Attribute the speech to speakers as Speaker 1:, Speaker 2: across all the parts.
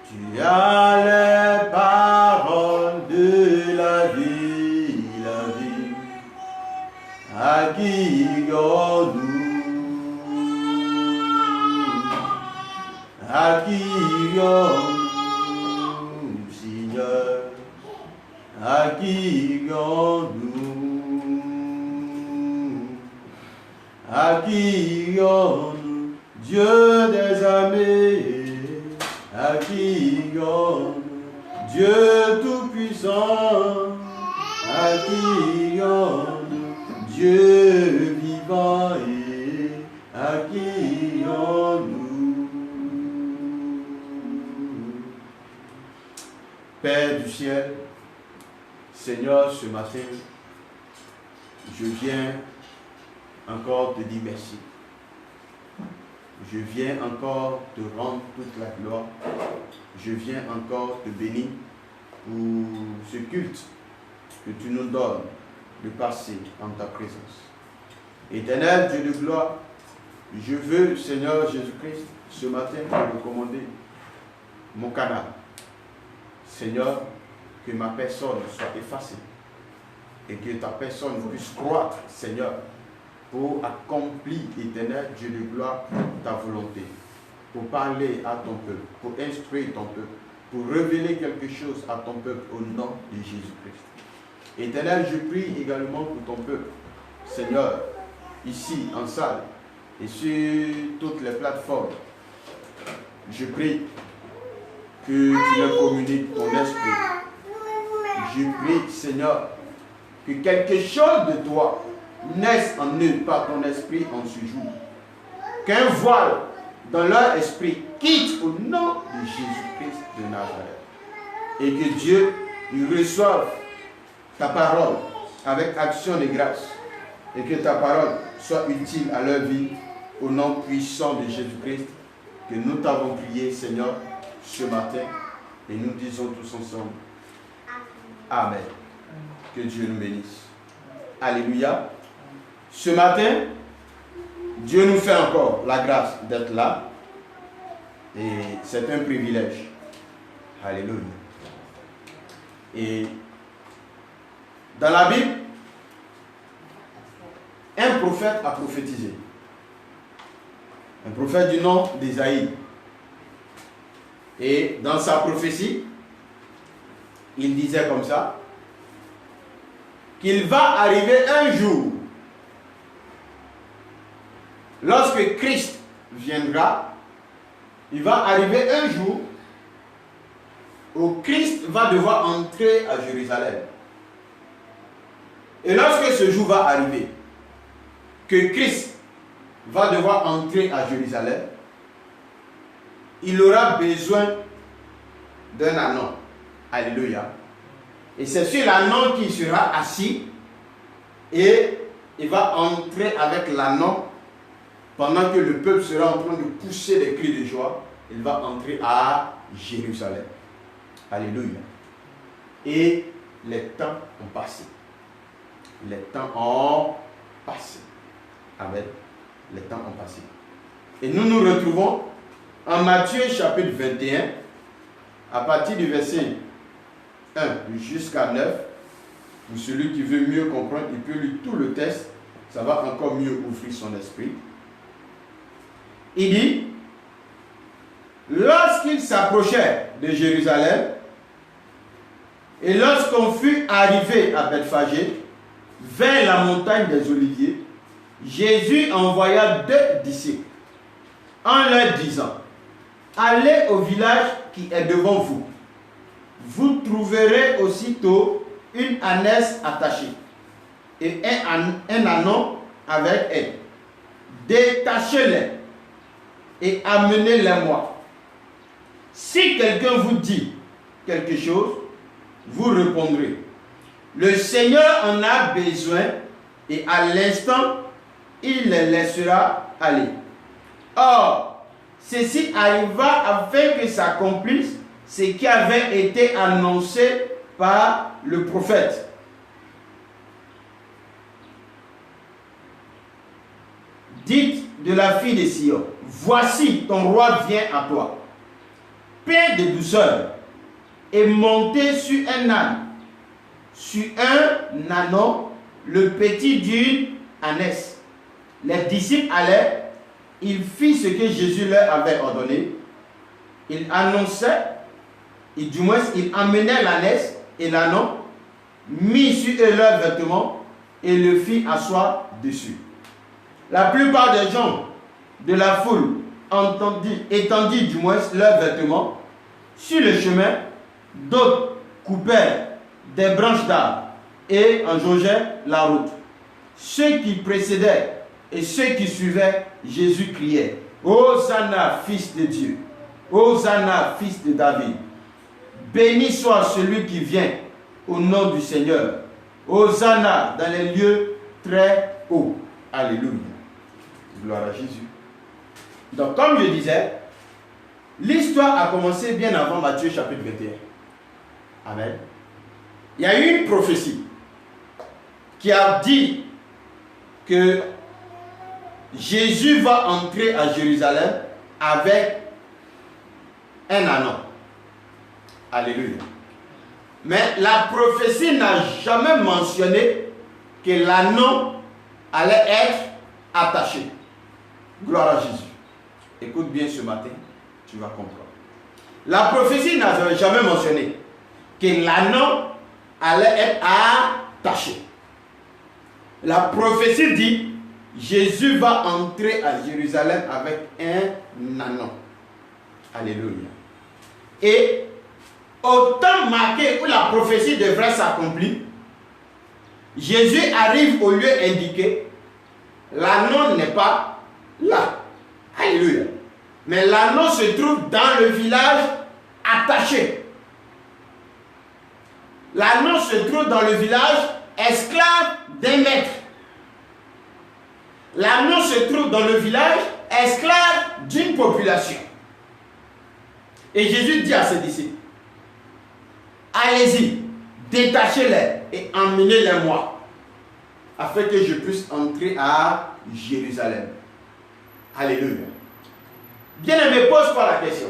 Speaker 1: Tu as les paroles de la vie, à qui irions-nous? À qui irions-nous, Seigneur? À qui irions-nous? À qui irions-nous, Dieu des armées? À qui irions-nous, Dieu tout-puissant? À qui irions-nous, Dieu vivant? Et à qui irions-nous? Père du ciel, Seigneur, ce matin, je viens encore te dire merci. Je viens encore te rendre toute la gloire. Je viens encore te bénir pour ce culte que tu nous donnes de passer en ta présence. Éternel Dieu de gloire, je veux, Seigneur Jésus-Christ, ce matin te recommander mon canal. Seigneur, que ma personne soit effacée et que ta personne puisse croître, Seigneur, pour accomplir, éternel Dieu de gloire, ta volonté, pour parler à ton peuple, pour instruire ton peuple, pour révéler quelque chose à ton peuple au nom de Jésus-Christ. Éternel, je prie également pour ton peuple, Seigneur, ici en salle et sur toutes les plateformes. Je prie que tu leur communiques ton esprit. Je prie, Seigneur, que quelque chose de toi naisse en eux par ton esprit en ce jour. Qu'un voile dans leur esprit quitte au nom de Jésus-Christ de Nazareth. Et que Dieu ils reçoive ta parole avec action de grâce. Et que ta parole soit utile à leur vie au nom puissant de Jésus-Christ. Que nous t'avons prié, Seigneur, ce matin. Et nous disons tous ensemble. Amen. Que Dieu nous bénisse. Alléluia. Ce matin, Dieu nous fait encore la grâce d'être là. Et c'est un privilège. Alléluia. Et dans la Bible, un prophète a prophétisé. Un prophète du nom d'Ésaïe. Et dans sa prophétie, il disait comme ça, qu'il va arriver un jour, lorsque Christ viendra, il va arriver un jour où Christ va devoir entrer à Jérusalem. Et lorsque ce jour va arriver, que Christ va devoir entrer à Jérusalem, il aura besoin d'un ânon. Alléluia. Et c'est sur l'ânon qu'il sera assis et il va entrer avec l'ânon pendant que le peuple sera en train de pousser des cris de joie. Il va entrer à Jérusalem. Alléluia. Et les temps ont passé. Les temps ont passé. Amen. Les temps ont passé. Et nous nous retrouvons en Matthieu chapitre 21, à partir du verset 1 jusqu'à 9. Pour celui qui veut mieux comprendre, il peut lire tout le texte. Ça va encore mieux ouvrir son esprit. Il dit, lorsqu'ils s'approchèrent de Jérusalem, et lorsqu'on fut arrivé à Bethphagée, vers la montagne des Oliviers, Jésus envoya 2 disciples, en leur disant, allez au village qui est devant vous. Vous trouverez aussitôt une ânesse attachée et un ânon avec elle. Détachez-les et amenez-les-moi. Si quelqu'un vous dit quelque chose, vous répondrez, le Seigneur en a besoin et à l'instant, il les laissera aller. Or, ceci arriva afin que s'accomplisse ce qui avait été annoncé par le prophète. Dites de la fille de Sion, voici ton roi vient à toi.
Speaker 2: plein de douceur, et monter sur un âne, sur un ânon, le petit d'une ânesse. Les disciples allaient, ils firent ce que Jésus leur avait ordonné. Ils annonçaient, et du moins ils emmenaient l'ânesse et l'ânon, mis sur eux leurs vêtements et le firent asseoir dessus. La plupart des gens de la foule étendit du moins leurs vêtements sur le chemin. D'autres coupèrent des branches d'arbres et en jongeaient la route. Ceux qui précédaient et ceux qui suivaient Jésus criaient: Hosanna, fils de Dieu! Hosanna, fils de David! Béni soit celui qui vient au nom du Seigneur! Hosanna dans les lieux très hauts! Alléluia! Gloire à Jésus. Donc, comme je disais, l'histoire a commencé bien avant Matthieu chapitre 21. Amen. Il y a eu une prophétie qui a dit que Jésus va entrer à Jérusalem avec un ânon. Alléluia. Mais la prophétie n'a jamais mentionné que l'ânon allait être attaché. Gloire à Jésus. Écoute bien ce matin, tu vas comprendre. La prophétie n'a jamais mentionné que l'ânon allait être attaché. La prophétie dit: Jésus va entrer à Jérusalem avec un ânon. Alléluia. Et au temps marqué où la prophétie devrait s'accomplir, Jésus arrive au lieu indiqué. L'ânon n'est pas là. Alléluia. Mais l'ânon se trouve dans le village attaché. L'ânon se trouve dans le village esclave d'un maître. L'ânon se trouve dans le village esclave d'une population. Et Jésus dit à ses disciples: allez-y, détachez-les et emmenez-les moi, afin que je puisse entrer à Jérusalem. Alléluia. Bien-aimé, pose-toi la question.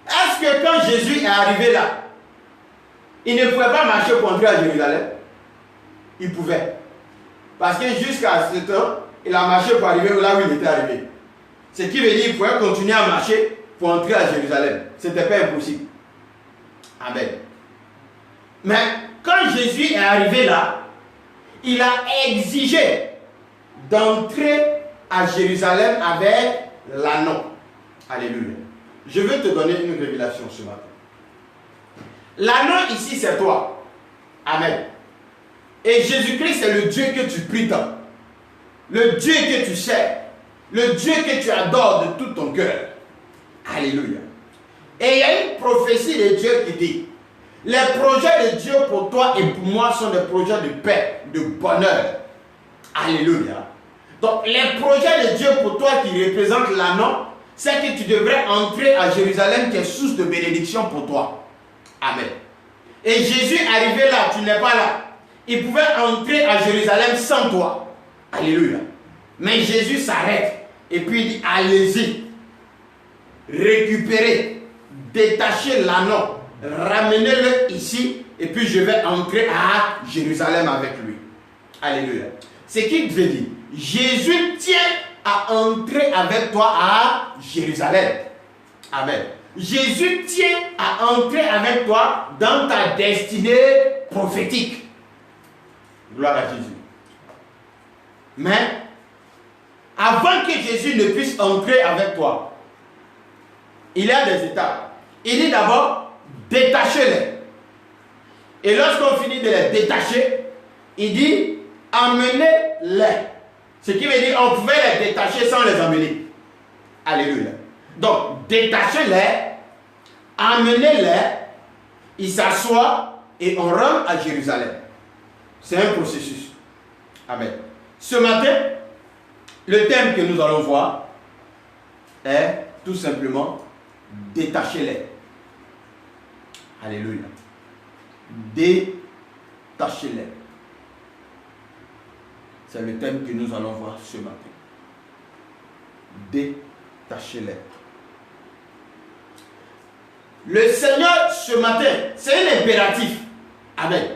Speaker 2: Est-ce que quand Jésus est arrivé là, il ne pouvait pas marcher pour entrer à Jérusalem? Il pouvait. Parce que jusqu'à ce temps, il a marché pour arriver là où il était arrivé. Ce qui veut dire qu'il pouvait continuer à marcher pour entrer à Jérusalem. Ce n'était pas impossible. Amen. Mais quand Jésus est arrivé là, il a exigé d'entrer à Jérusalem avec l'ânon. Alléluia. Je veux te donner une révélation ce matin. L'ânon ici, c'est toi. Amen. Et Jésus-Christ, c'est le Dieu que tu pries tant. Le Dieu que tu sers. Le Dieu que tu adores de tout ton cœur. Alléluia. Et il y a une prophétie de Dieu qui dit: les projets de Dieu pour toi et pour moi sont des projets de paix, de bonheur. Alléluia. Donc les projets de Dieu pour toi qui représentent l'ânon, c'est que tu devrais entrer à Jérusalem qui est source de bénédiction pour toi. Amen. Et Jésus arrivé là, tu n'es pas là. Il pouvait entrer à Jérusalem sans toi. Alléluia. Mais Jésus s'arrête et puis il dit: allez-y, récupérez, détachez l'ânon, ramenez-le ici et puis je vais entrer à Jérusalem avec lui. Alléluia. Ce qui veut dire, Jésus tient à entrer avec toi à Jérusalem. Amen. Jésus tient à entrer avec toi dans ta destinée prophétique. Gloire à Jésus. Mais avant que Jésus ne puisse entrer avec toi, il y a des étapes. Il dit d'abord: détachez-les. Et lorsqu'on finit de les détacher, il dit: emmenez-les. Ce qui veut dire qu'on pouvait les détacher sans les emmener. Alléluia. Donc, détachez-les, emmenez-les, ils s'assoient et on rentre à Jérusalem. C'est un processus. Amen. Ce matin, le thème que nous allons voir est tout simplement: détachez-les. Alléluia. Détachez-les. C'est le thème que nous allons voir ce matin. Détachez-les. Le Seigneur, ce matin, c'est un impératif. Amen.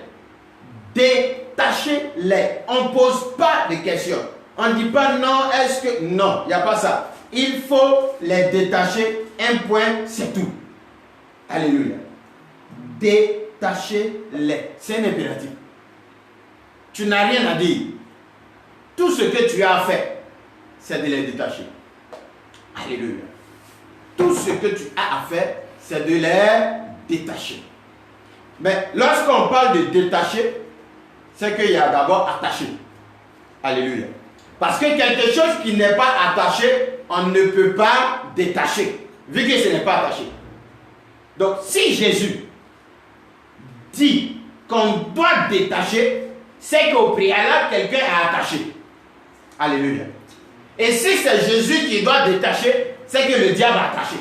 Speaker 2: Détachez-les. On ne pose pas de questions. On ne dit pas non, est-ce que... Non, il n'y a pas ça. Il faut les détacher. Un point, c'est tout. Alléluia. Détachez-les. C'est un impératif. Tu n'as rien à dire. Tout ce que tu as à faire, c'est de les détacher. Alléluia. Tout ce que tu as à faire, c'est de les détacher. Mais lorsqu'on parle de détacher, c'est qu'il y a d'abord attaché. Alléluia. Parce que quelque chose qui n'est pas attaché, on ne peut pas détacher, vu que ce n'est pas attaché. Donc, si Jésus dit qu'on doit détacher, c'est qu'au préalable, quelqu'un a attaché. Alléluia. Et si c'est Jésus qui doit détacher, c'est que le diable a attaché.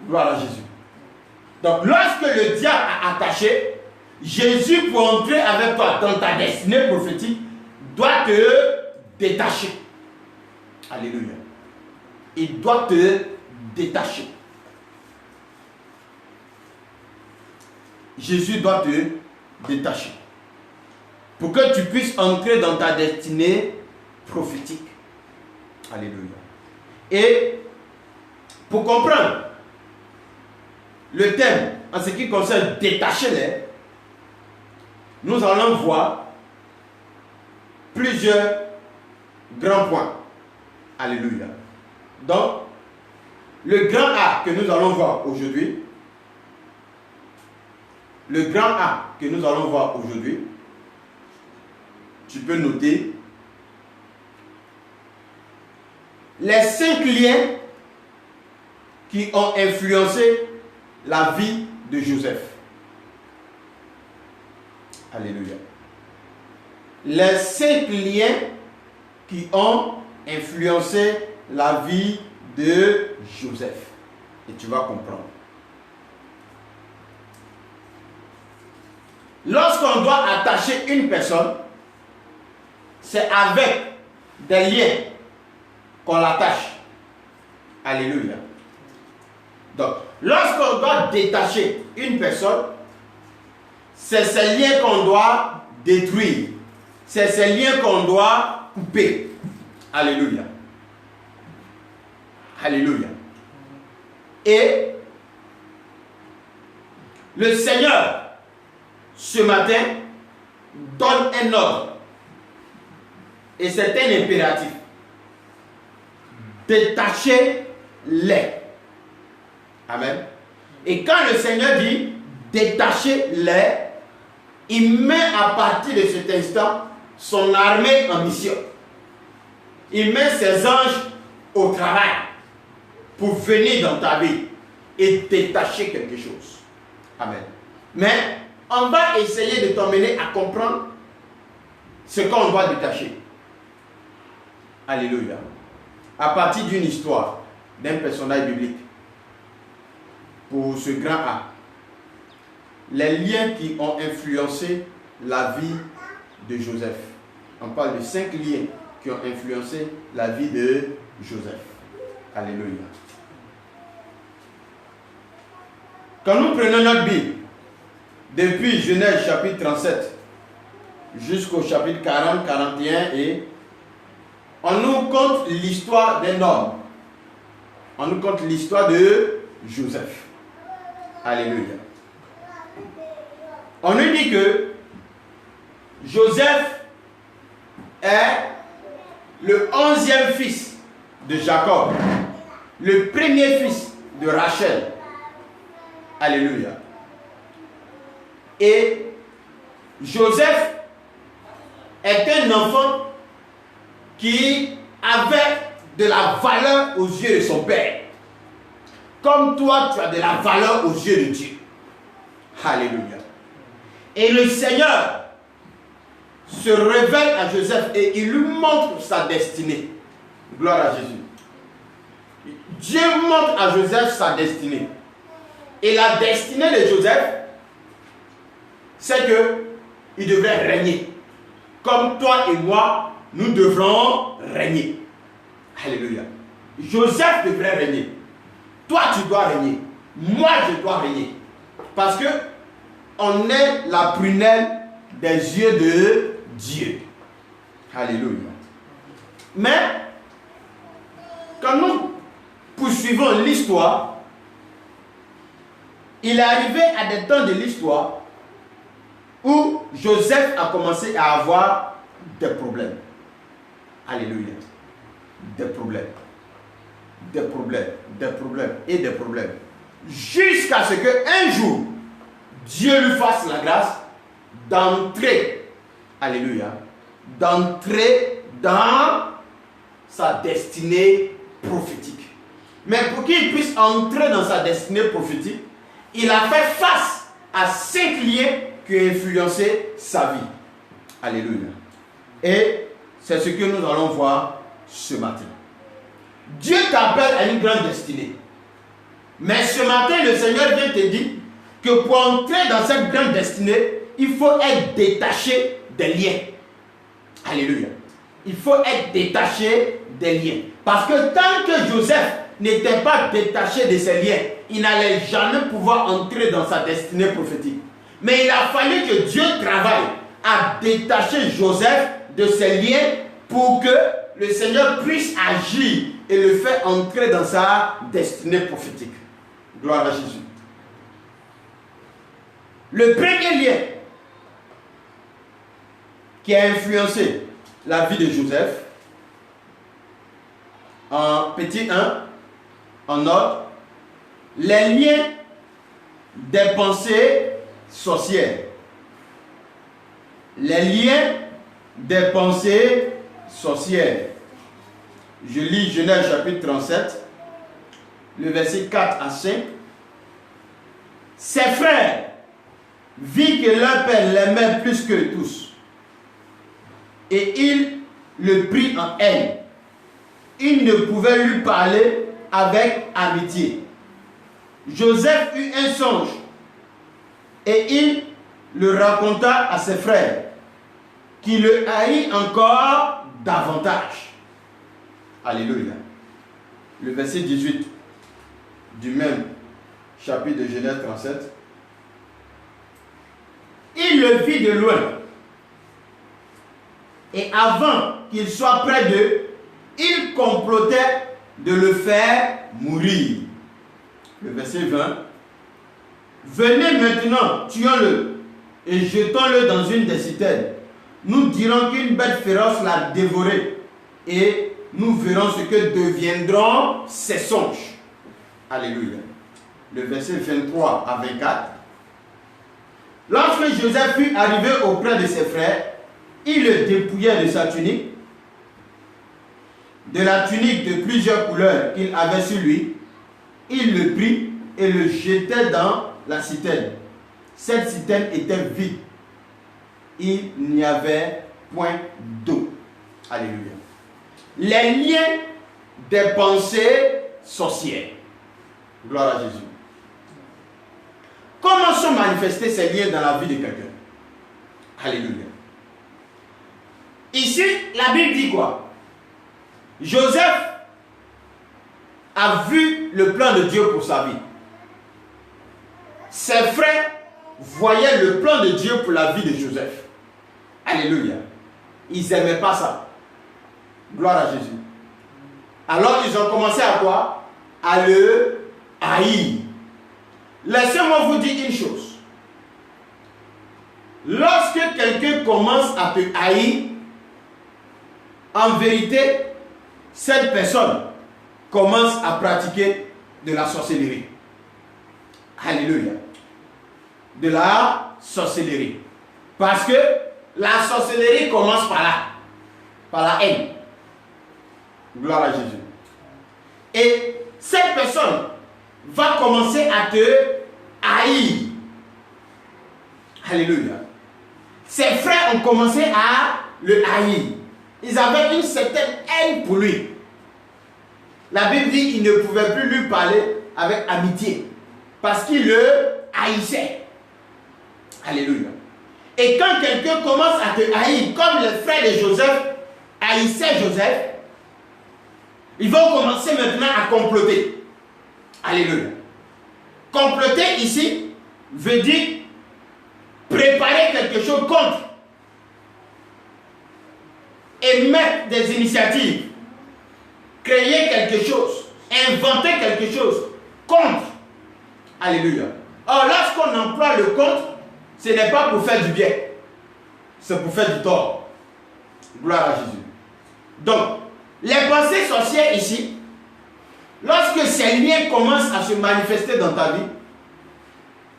Speaker 2: Gloire à Jésus. Donc, lorsque le diable a attaché, Jésus, pour entrer avec toi dans ta destinée prophétique, doit te détacher. Alléluia. Il doit te détacher. Jésus doit te détacher. Pour que tu puisses entrer dans ta destinée prophétique. Alléluia. Et pour comprendre le thème en ce qui concerne détacher-les, nous allons voir plusieurs grands points. Alléluia. Donc, le grand A que nous allons voir aujourd'hui, tu peux noter les 5 liens qui ont influencé la vie de Joseph. Alléluia. Les 5 liens qui ont influencé la vie de Joseph. Et tu vas comprendre. Lorsqu'on doit attacher une personne, c'est avec des liens qu'on l'attache. Alléluia. Donc, lorsqu'on doit détacher une personne, c'est ces liens qu'on doit détruire. C'est ces liens qu'on doit couper. Alléluia. Alléluia. Et le Seigneur, ce matin, donne un ordre. Et c'est un impératif. Détachez-les. Amen. Et quand le Seigneur dit détachez-les, il met à partir de cet instant son armée en mission. Il met ses anges au travail pour venir dans ta vie et détacher quelque chose. Amen. Mais on va essayer de t'emmener à comprendre ce qu'on doit détacher. Alléluia. À partir d'une histoire, d'un personnage biblique. Pour ce grand A. Les liens qui ont influencé la vie de Joseph. On parle de 5 liens qui ont influencé la vie de Joseph. Alléluia. Quand nous prenons notre Bible, depuis Genèse chapitre 37 jusqu'au chapitre 40, 41, et on nous conte l'histoire d'un homme. On nous conte l'histoire de Joseph. Alléluia. On nous dit que Joseph est le 11e fils de Jacob, le premier fils de Rachel. Alléluia. Et Joseph est un enfant qui avait de la valeur aux yeux de son père. Comme toi, tu as de la valeur aux yeux de Dieu. Alléluia. Et le Seigneur se révèle à Joseph et il lui montre sa destinée. Gloire à Jésus. Dieu montre à Joseph sa destinée. Et la destinée de Joseph, c'est qu'il devrait régner. Comme toi et moi, nous devrons régner. Alléluia. Joseph devrait régner. Toi, tu dois régner. moi je dois régner. Parce que on est la prunelle des yeux de Dieu. Alléluia. Mais, quand nous poursuivons l'histoire, il est arrivé à des temps de l'histoire où Joseph a commencé à avoir des problèmes. Alléluia. Des problèmes. Des problèmes. Des problèmes. Et des problèmes. Jusqu'à ce qu'un jour, Dieu lui fasse la grâce d'entrer. Alléluia. D'entrer dans sa destinée prophétique. Mais pour qu'il puisse entrer dans sa destinée prophétique, il a fait face à 5 liens qui ont influencé sa vie. Alléluia. Et c'est ce que nous allons voir ce matin. Dieu t'appelle à une grande destinée. Mais ce matin, le Seigneur vient te dire que pour entrer dans cette grande destinée, il faut être détaché des liens. Alléluia. Il faut être détaché des liens. Parce que tant que Joseph n'était pas détaché de ses liens, il n'allait jamais pouvoir entrer dans sa destinée prophétique. Mais il a fallu que Dieu travaille à détacher Joseph de ses liens pour que le Seigneur puisse agir et le faire entrer dans sa destinée prophétique. Gloire à Jésus. Le premier lien qui a influencé la vie de Joseph, en petit 1, en ordre, les liens des pensées sorcières. Les liens des pensées sorcières. Je lis Genèse chapitre 37, le verset 4 à 5. Ses frères virent que leur père l'aimait plus que tous, et il le prit en haine. Il ne pouvait lui parler avec amitié. Joseph eut un songe, et il le raconta à ses frères, qui le haït encore davantage. Alléluia. Le verset 18 du même chapitre de Genèse 37. Il le vit de loin, et avant qu'il soit près d'eux, il complotait de le faire mourir. Le verset 20. Venez maintenant, tuons-le et jetons-le dans une des citernes. Nous dirons qu'une bête féroce l'a dévoré, et nous verrons ce que deviendront ses songes. Alléluia. Le verset 23 à 24. Lorsque Joseph fut arrivé auprès de ses frères, il le dépouilla de sa tunique, de la tunique de plusieurs couleurs qu'il avait sur lui. Il le prit et le jetait dans la citerne. Cette citerne était vide. Il n'y avait point d'eau. Alléluia. Les liens des pensées sorcières. Gloire à Jésus. Comment sont manifestés ces liens dans la vie de quelqu'un? Alléluia. Ici, la Bible dit quoi? Joseph a vu le plan de Dieu pour sa vie. Ses frères voyaient le plan de Dieu pour la vie de Joseph. Alléluia. Ils n'aimaient pas ça. Gloire à Jésus. Alors ils ont commencé à quoi? À le haïr. Laissez-moi vous dire une chose. Lorsque quelqu'un commence à te haïr, en vérité, cette personne commence à pratiquer de la sorcellerie. Alléluia. De la sorcellerie. Parce que la sorcellerie commence par là. Par la haine. Gloire à Jésus. Et cette personne va commencer à te haïr. Alléluia. Ses frères ont commencé à le haïr. Ils avaient une certaine haine pour lui. La Bible dit qu'ils ne pouvaient plus lui parler avec amitié. Parce qu'il le haïssait. Alléluia. Et quand quelqu'un commence à te haïr, comme les frères de Joseph haïssaient Joseph, ils vont commencer maintenant à comploter. Alléluia. comploter ici veut dire préparer quelque chose contre et mettre des initiatives, créer quelque chose, inventer quelque chose contre. Alléluia. Or, lorsqu'on emploie le contre, ce n'est pas pour faire du bien, c'est pour faire du tort. Gloire à Jésus. Donc, les pensées sorcières ici, lorsque ces liens commencent à se manifester dans ta vie,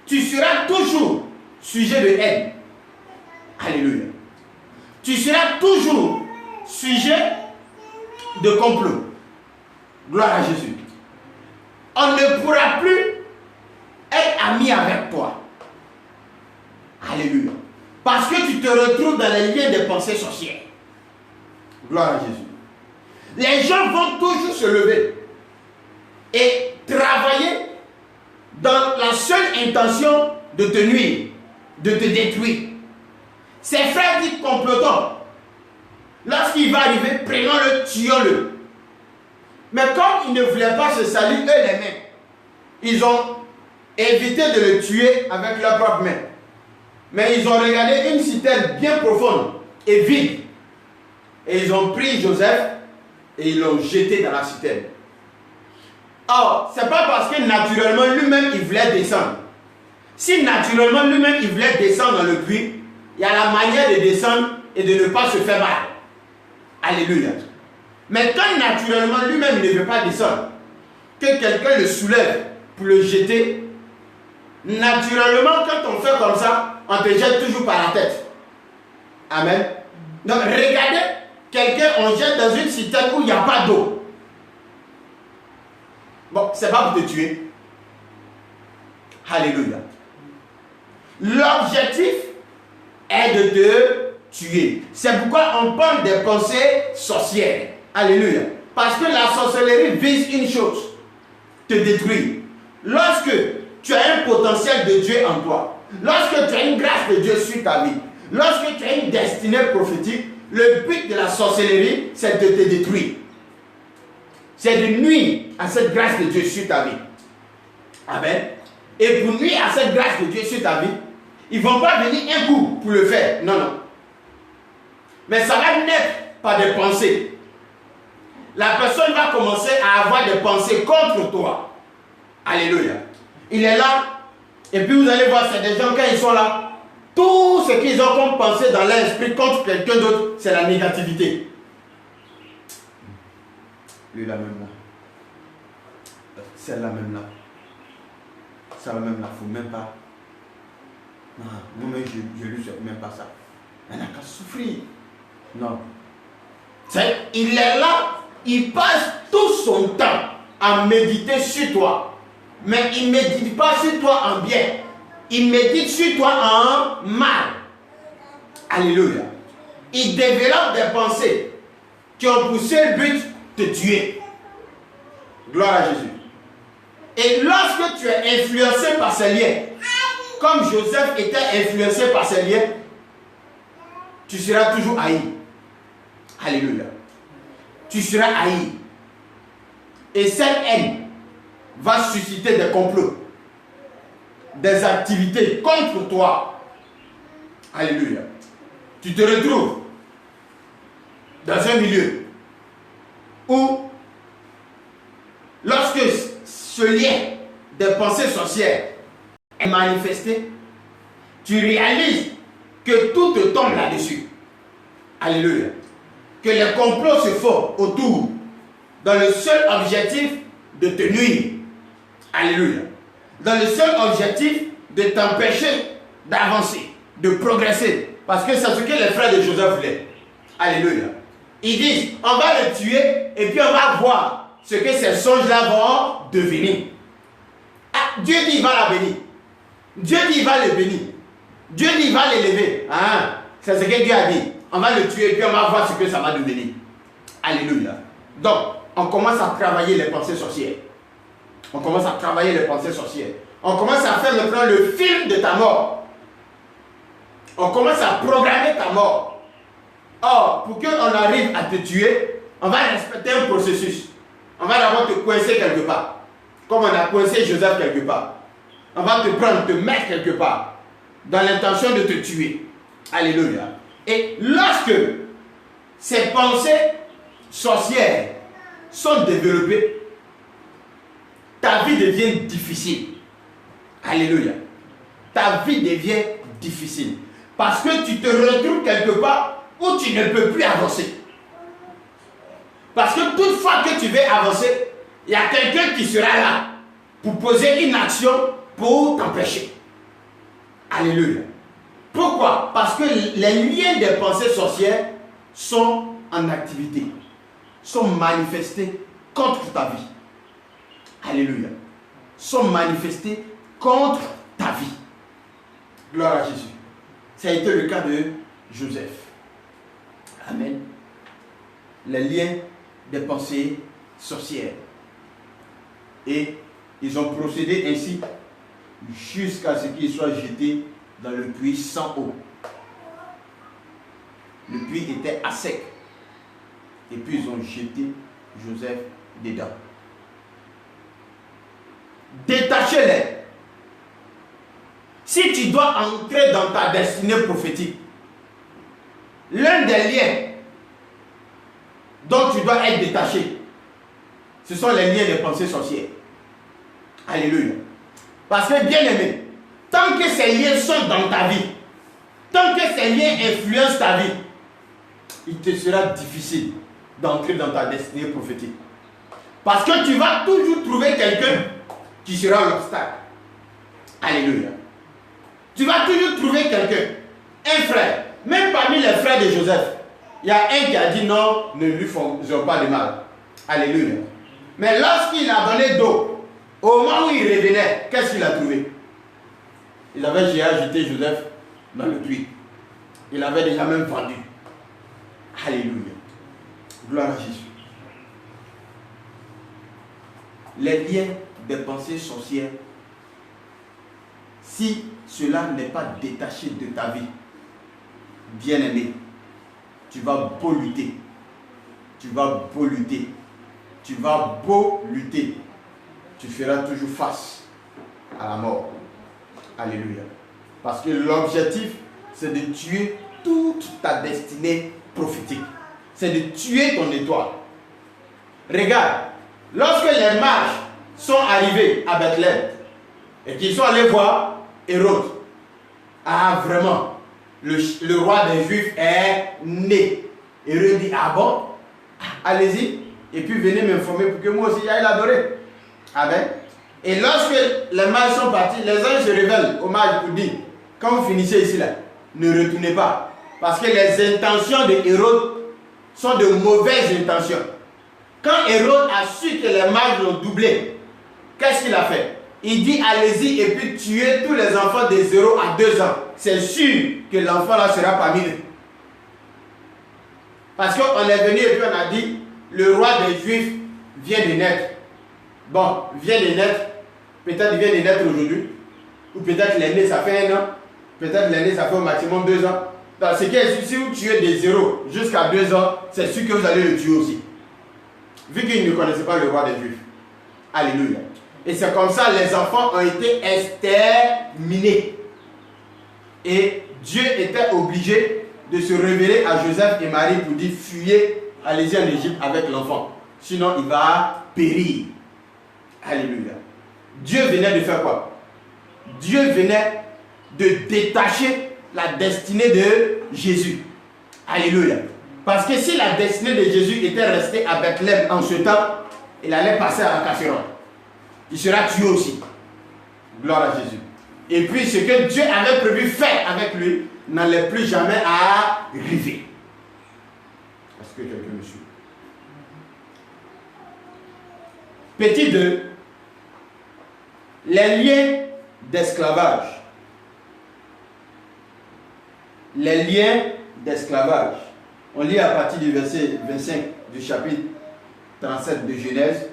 Speaker 2: tu seras toujours sujet de haine. Alléluia. Tu seras toujours sujet de complot. Gloire à Jésus. On ne pourra plus être ami avec toi. Alléluia. Parce que tu te retrouves dans les liens des pensées sorcières. Gloire à Jésus. Les gens vont toujours se lever et travailler dans la seule intention de te nuire, de te détruire. Ses frères disent complotons. Lorsqu'il va arriver, prenons-le, tuons-le. Mais comme ils ne voulaient pas se salir eux-mêmes, ils ont évité de le tuer avec leurs propres mains. Mais ils ont regardé une citerne bien profonde et vide. Et ils ont pris Joseph et ils l'ont jeté dans la citerne. Or, ce n'est pas parce que naturellement lui-même il voulait descendre. Si naturellement lui-même il voulait descendre dans le puits, il y a la manière de descendre et de ne pas se faire mal. Alléluia. Mais quand naturellement lui-même il ne veut pas descendre, que quelqu'un le soulève pour le jeter, naturellement quand on fait comme ça, on te jette toujours par la tête. Amen. Donc regardez, quelqu'un on jette dans une citerne où il n'y a pas d'eau. Bon, c'est pas pour te tuer. Alléluia. L'objectif est de te tuer. C'est pourquoi on parle des pensées sorcières. Alléluia. Parce que la sorcellerie vise une chose, te détruire. Lorsque tu as un potentiel de Dieu en toi, lorsque tu as une grâce de Dieu sur ta vie, lorsque tu as une destinée prophétique, le but de la sorcellerie, c'est de te détruire. C'est de nuire à cette grâce de Dieu sur ta vie. Amen. Et pour nuire à cette grâce de Dieu sur ta vie, ils ne vont pas venir un coup pour le faire. Non, non. Mais ça va naître par des pensées. La personne va commencer à avoir des pensées contre toi. Alléluia. Il est là, et puis vous allez voir, c'est des gens, quand ils sont là, tout ce qu'ils ont comme pensée dans leur esprit contre quelqu'un d'autre, c'est la négativité. Lui, la même là. Celle-là même là. Ça va même là, il ne faut même pas. Non, moi-même, je lui souhaite même pas ça. Elle n'a qu'à souffrir. Non. Il est là, il passe tout son temps à méditer sur toi. Mais il ne médite pas sur toi en bien. Il médite sur toi en mal. Alléluia. Il développe des pensées qui ont pour seul but de te tuer. Gloire à Jésus. Et lorsque tu es influencé par ces liens, comme Joseph était influencé par ces liens, tu seras toujours haï. Alléluia. Tu seras haï. Et cette haine va susciter des complots, des activités contre toi. Alléluia. Tu te retrouves dans un milieu où, lorsque ce lien des pensées sorcières est manifesté, tu réalises que tout te tombe là-dessus. Alléluia. Que les complots se font autour dans le seul objectif de te nuire. Alléluia. Dans le seul objectif de t'empêcher d'avancer, de progresser. Parce que c'est ce que les frères de Joseph voulaient. Alléluia. Ils disent, on va le tuer et puis on va voir ce que ces songes-là vont devenir. Ah, Dieu dit, il va la bénir. Dieu dit, il va le bénir. Dieu dit, il va l'élever. Ah, c'est ce que Dieu a dit. On va le tuer et puis on va voir ce que ça va devenir. Alléluia. Donc, on commence à travailler les pensées sorcières. On commence à travailler les pensées sorcières. On commence à faire maintenant le film de ta mort. On commence à programmer ta mort. Or, pour qu'on arrive à te tuer, on va respecter un processus. On va d'abord te coincer quelque part. Comme on a coincé Joseph quelque part. on va te prendre, te mettre quelque part, dans l'intention de te tuer. Alléluia. Et lorsque ces pensées sorcières sont développées, ta vie devient difficile. Alléluia. Ta vie devient difficile. Parce que tu te retrouves quelque part où tu ne peux plus avancer. Parce que toutefois que tu veux avancer, il y a quelqu'un qui sera là pour poser une action pour t'empêcher. Alléluia. Pourquoi? Parce que les liens des pensées sorcières sont en activité, sont manifestés contre ta vie. Alléluia. Sont manifestés contre ta vie. Gloire à Jésus. Ça a été le cas de Joseph. Amen. Les liens des pensées sorcières. Et ils ont procédé ainsi jusqu'à ce qu'il soit jeté dans le puits sans eau. Le puits était à sec. Et puis ils ont jeté Joseph dedans. Détachez-les. Si tu dois entrer dans ta destinée prophétique, l'un des liens dont tu dois être détaché, ce sont les liens des pensées sorcières. Alléluia. Parce que, bien aimé, tant que ces liens sont dans ta vie, tant que ces liens influencent ta vie, il te sera difficile d'entrer dans ta destinée prophétique. Parce que tu vas toujours trouver quelqu'un qui sera l'obstacle. Alléluia. Tu vas toujours trouver quelqu'un, un frère, même parmi les frères de Joseph, il y a un qui a dit non, ne lui faisons pas de mal. Alléluia. Mais lorsqu'il a donné d'eau, au moment où il revenait, qu'est-ce qu'il a trouvé? Il avait déjà jeté Joseph dans le puits. Il avait déjà même vendu. Alléluia. Gloire à Jésus. Les liens des pensées sorcières, si cela n'est pas détaché de ta vie, bien-aimé, tu vas beau lutter. Tu vas beau lutter. Tu vas beau lutter. Tu feras toujours face à la mort. Alléluia. Parce que l'objectif, c'est de tuer toute ta destinée prophétique. C'est de tuer ton étoile. Regarde, lorsque les mages sont arrivés à Bethléem et qu'ils sont allés voir Hérode, ah vraiment, le roi des Juifs est né. Hérode dit, ah bon, allez-y, et puis venez m'informer pour que moi aussi j'aille l'adorer. Amen. Et lorsque les mages sont partis, les anges se révèlent aux mages pour dire, quand vous finissez ici là, ne retournez pas. Parce que les intentions de Hérode sont de mauvaises intentions. Quand Hérode a su que les mages l'ont doublé, qu'est-ce qu'il a fait? Il dit allez-y et puis tuez tous les enfants de 0 à 2 ans. C'est sûr que l'enfant là sera parmi eux. Parce qu'on est venu et puis on a dit le roi des Juifs vient de naître. Bon, vient de naître. Peut-être il vient de naître aujourd'hui. Ou peut-être il est né, ça fait 1 an. Peut-être il est né, ça fait au maximum 2 ans. Donc, ce qui est, si vous tuez de 0 jusqu'à 2 ans, c'est sûr que vous allez le tuer aussi. Vu qu'ils ne connaissaient pas le roi des Juifs. Alléluia. Et c'est comme ça les enfants ont été exterminés. Et Dieu était obligé de se révéler à Joseph et Marie pour dire fuyez, allez-y en Égypte avec l'enfant. Sinon il va périr. Alléluia. Dieu venait de faire quoi? Dieu venait de détacher la destinée de Jésus. Alléluia. Parce que si la destinée de Jésus était restée à Bethléem en ce temps, il allait passer à la casserole. Il sera tué aussi. Gloire à Jésus. Et puis ce que Dieu avait prévu faire avec lui n'allait plus jamais arriver. Est-ce que quelqu'un me suit? Petit 2. Les liens d'esclavage. Les liens d'esclavage. On lit à partir du verset 25 du chapitre 37 de Genèse.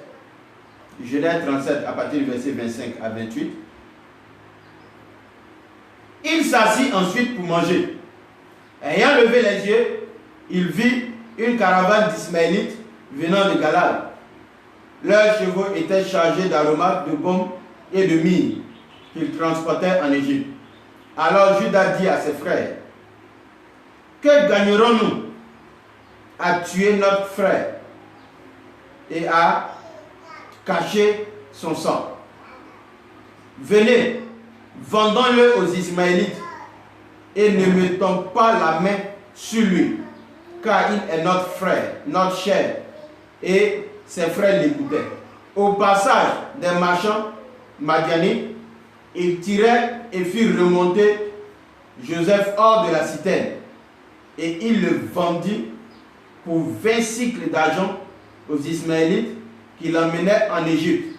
Speaker 2: Genèse 37 à partir du verset 25 à 28. Il s'assit ensuite pour manger. Ayant levé les yeux, il vit une caravane d'Ismaélites venant de Galade. Leurs chevaux étaient chargés d'aromates, de baume et de myrrhe. qu'il transportait en Égypte. Alors Judas dit à ses frères, que gagnerons-nous à tuer notre frère et à cacher son sang? Venez, vendons-le aux Ismaélites et ne mettons pas la main sur lui, car il est notre frère, notre chair. Et ses frères l'écoutaient. Au passage des marchands madianites, ils tiraient et firent remonter Joseph hors de la citerne, et il le vendit pour 20 cycles d'argent aux Ismaélites qui l'emmenaient en Égypte.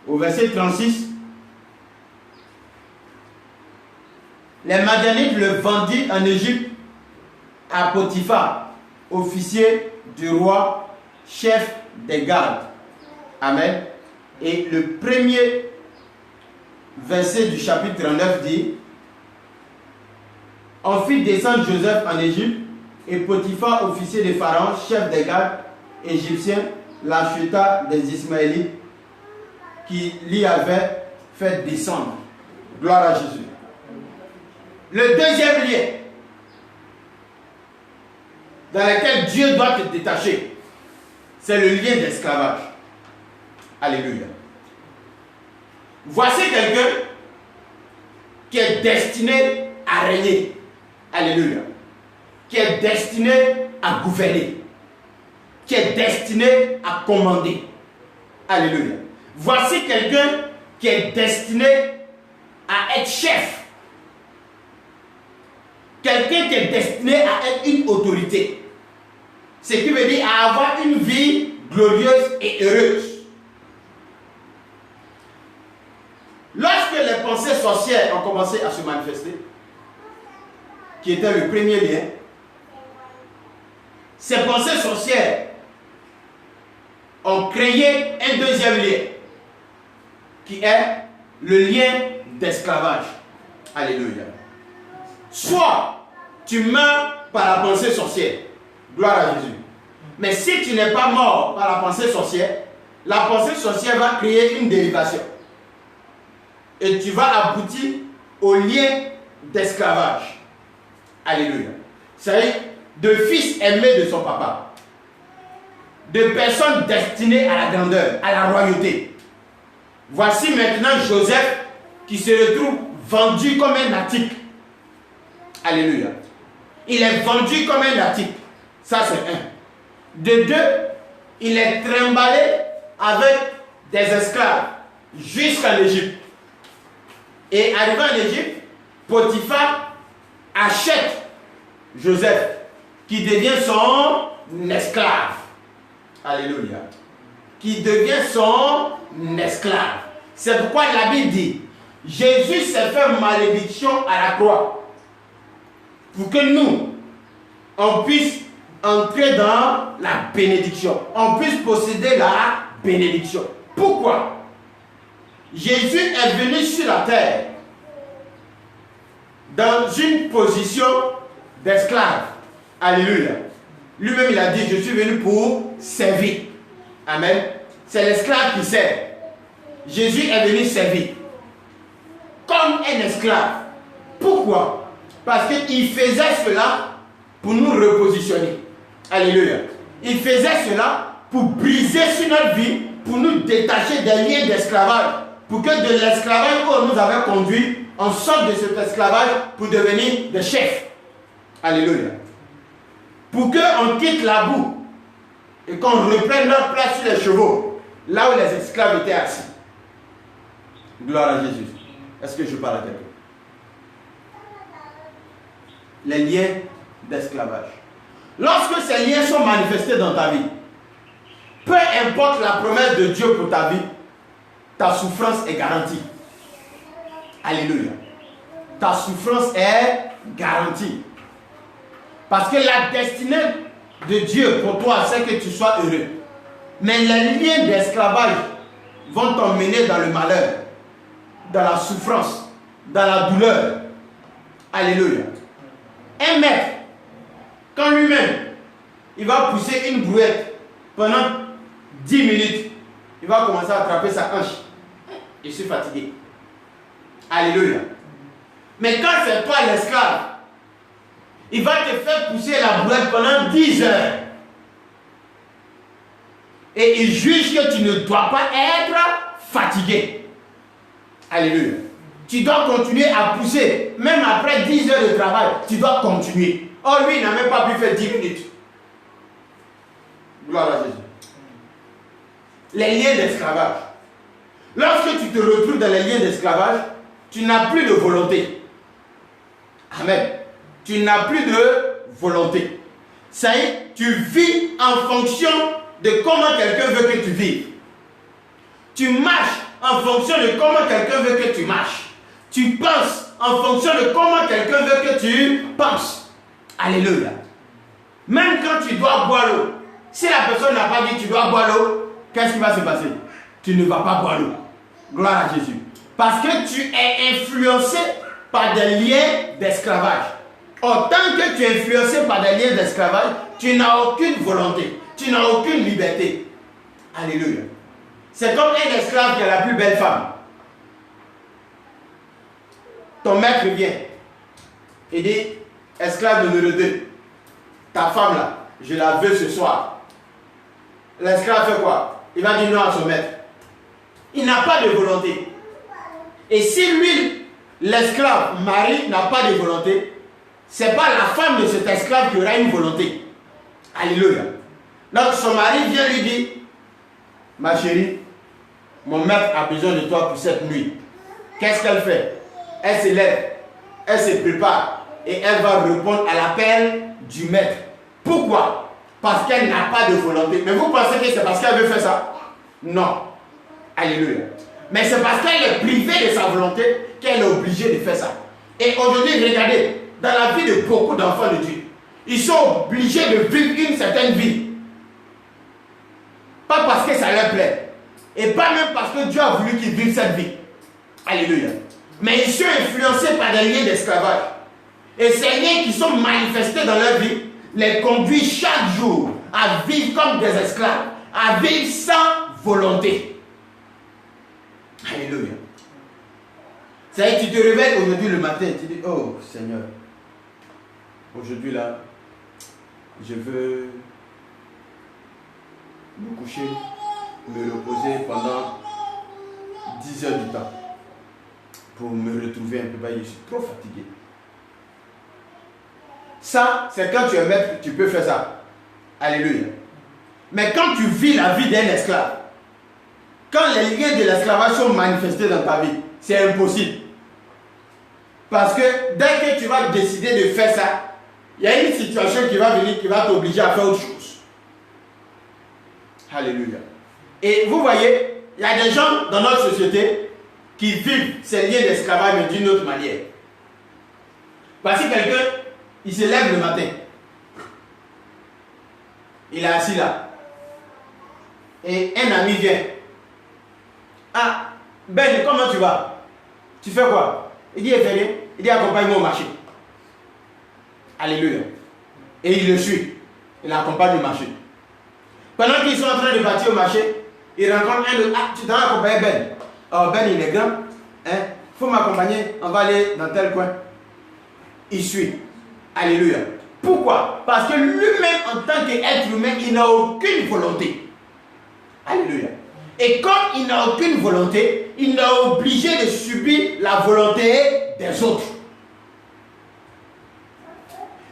Speaker 2: Au verset 36, les Madianites le vendirent en Égypte à Potiphar, officier du roi, chef des gardes. Amen. Et le premier verset du chapitre 39 dit, on fit descendre Joseph en Égypte, et Potiphar, officier de Pharaon, chef des gardes égyptiens, l'acheta des Ismaélites qui l'y avaient fait descendre. Gloire à Jésus. Le deuxième lien dans lequel Dieu doit te détacher, c'est le lien d'esclavage. Alléluia. Voici quelqu'un qui est destiné à régner. Alléluia. Qui est destiné à gouverner. Qui est destiné à commander. Alléluia. Voici quelqu'un qui est destiné à être chef. Quelqu'un qui est destiné à être une autorité. Ce qui veut dire à avoir une vie glorieuse et heureuse. Lorsque les pensées sorcières ont commencé à se manifester, qui était le premier lien, ces pensées sorcières ont créé un deuxième lien, qui est le lien d'esclavage. Alléluia. Soit tu meurs par la pensée sorcière, gloire à Jésus. Mais si tu n'es pas mort par la pensée sorcière, la pensée sorcière va créer une dérivation. Et tu vas aboutir au lien d'esclavage. Alléluia. C'est-à-dire de fils aimé de son papa. De personnes destinées à la grandeur, à la royauté. Voici maintenant Joseph qui se retrouve vendu comme un attique. Alléluia. Il est vendu comme un attique. Ça c'est un. De deux, il est trimballé avec des esclaves jusqu'en Égypte. Et arrivé en Égypte, Potiphar achète Joseph, qui devient son esclave. Alléluia. Qui devient son esclave. C'est pourquoi la Bible dit, Jésus s'est fait malédiction à la croix, pour que nous, on puisse entrer dans la bénédiction. On puisse posséder la bénédiction. Pourquoi? Jésus est venu sur la terre dans une position d'esclave. Alléluia. Lui-même, il a dit, je suis venu pour servir. Amen. C'est l'esclave qui sert. Jésus est venu servir comme un esclave. Pourquoi? Parce qu'il faisait cela pour nous repositionner. Alléluia. Il faisait cela pour briser sur notre vie, pour nous détacher des liens d'esclavage, pour que de l'esclavage où on nous avait conduit, on sorte de cet esclavage pour devenir des chefs. Alléluia. Pour qu'on quitte la boue et qu'on reprenne notre place sur les chevaux, là où les esclaves étaient assis. Gloire à Jésus. Est-ce que je parle à quelqu'un? Les liens d'esclavage. Lorsque ces liens sont manifestés dans ta vie, peu importe la promesse de Dieu pour ta vie, ta souffrance est garantie. Alléluia. Ta souffrance est garantie. Parce que la destinée de Dieu pour toi, c'est que tu sois heureux. Mais les liens d'esclavage vont t'emmener dans le malheur, dans la souffrance, dans la douleur. Alléluia. Un maître, quand lui-même, il va pousser une brouette pendant 10 minutes, il va commencer à attraper sa hanche. Je suis fatigué. Alléluia. Mais quand c'est toi l'esclave, il va te faire pousser la brouette pendant 10 heures. Et il juge que tu ne dois pas être fatigué. Alléluia. Tu dois continuer à pousser. Même après 10 heures de travail, tu dois continuer. Oh, lui, il n'a même pas pu faire 10 minutes. Gloire à Jésus. Les liens d'esclavage. Lorsque tu te retrouves dans les liens d'esclavage, tu n'as plus de volonté. Amen. Tu n'as plus de volonté. Ça y est, tu vis en fonction de comment quelqu'un veut que tu vives. Tu marches en fonction de comment quelqu'un veut que tu marches. Tu penses en fonction de comment quelqu'un veut que tu penses. Alléluia. Même quand tu dois boire l'eau, si la personne n'a pas dit tu dois boire l'eau, qu'est-ce qui va se passer? Tu ne vas pas boire l'eau. Gloire à Jésus. Parce que tu es influencé par des liens d'esclavage. Or, tant que tu es influencé par des liens d'esclavage, tu n'as aucune volonté. Tu n'as aucune liberté. Alléluia. C'est comme un esclave qui est la plus belle femme. Ton maître vient et dit, esclave numéro 2, ta femme là, je la veux ce soir. L'esclave fait quoi? Il va dire non à son maître. Il n'a pas de volonté. Et si lui, l'esclave, mari, n'a pas de volonté, ce n'est pas la femme de cet esclave qui aura une volonté. Alléluia. Donc son mari vient lui dire, ma chérie, mon maître a besoin de toi pour cette nuit. Qu'est-ce qu'elle fait? Elle se lève, elle se prépare et elle va répondre à l'appel du maître. Pourquoi? Parce qu'elle n'a pas de volonté. Mais vous pensez que c'est parce qu'elle veut faire ça? Non. Alléluia. Mais c'est parce qu'elle est privée de sa volonté qu'elle est obligée de faire ça. Et aujourd'hui, regardez, dans la vie de beaucoup d'enfants de Dieu, ils sont obligés de vivre une certaine vie. Pas parce que ça leur plaît. Et pas même parce que Dieu a voulu qu'ils vivent cette vie. Alléluia. Mais ils sont influencés par des liens d'esclavage. Et ces liens qui sont manifestés dans leur vie les conduisent chaque jour à vivre comme des esclaves, à vivre sans volonté. Alléluia. C'est-à-dire que tu te réveilles aujourd'hui le matin et tu dis, oh Seigneur, aujourd'hui là, je veux me coucher, me reposer pendant 10 heures du temps pour me retrouver un peu. Je suis trop fatigué. Ça, c'est quand tu es maître, tu peux faire ça. Alléluia. Mais quand tu vis la vie d'un esclave, quand les liens de l'esclavage sont manifestés dans ta vie, c'est impossible. Parce que dès que tu vas décider de faire ça, il y a une situation qui va venir qui va t'obliger à faire autre chose. Alléluia. Et vous voyez, il y a des gens dans notre société qui vivent ces liens d'esclavage mais d'une autre manière. Voici quelqu'un, il se lève le matin. Il est assis là. Et un ami vient. Ah, Ben, comment tu vas? Tu fais quoi? Il dit, il fait rien. Il dit, accompagne-moi au marché. Alléluia. Et il le suit. Il l'accompagne au marché. Pendant qu'ils sont en train de partir au marché, il rencontre un de... Ah, tu t'en as accompagné Ben. Oh, Ben, il est grand. Hein? Faut m'accompagner. On va aller dans tel coin. Il suit. Alléluia. Pourquoi? Parce que lui-même, en tant qu'être humain, il n'a aucune volonté. Alléluia. Et comme il n'a aucune volonté, il est obligé de subir la volonté des autres.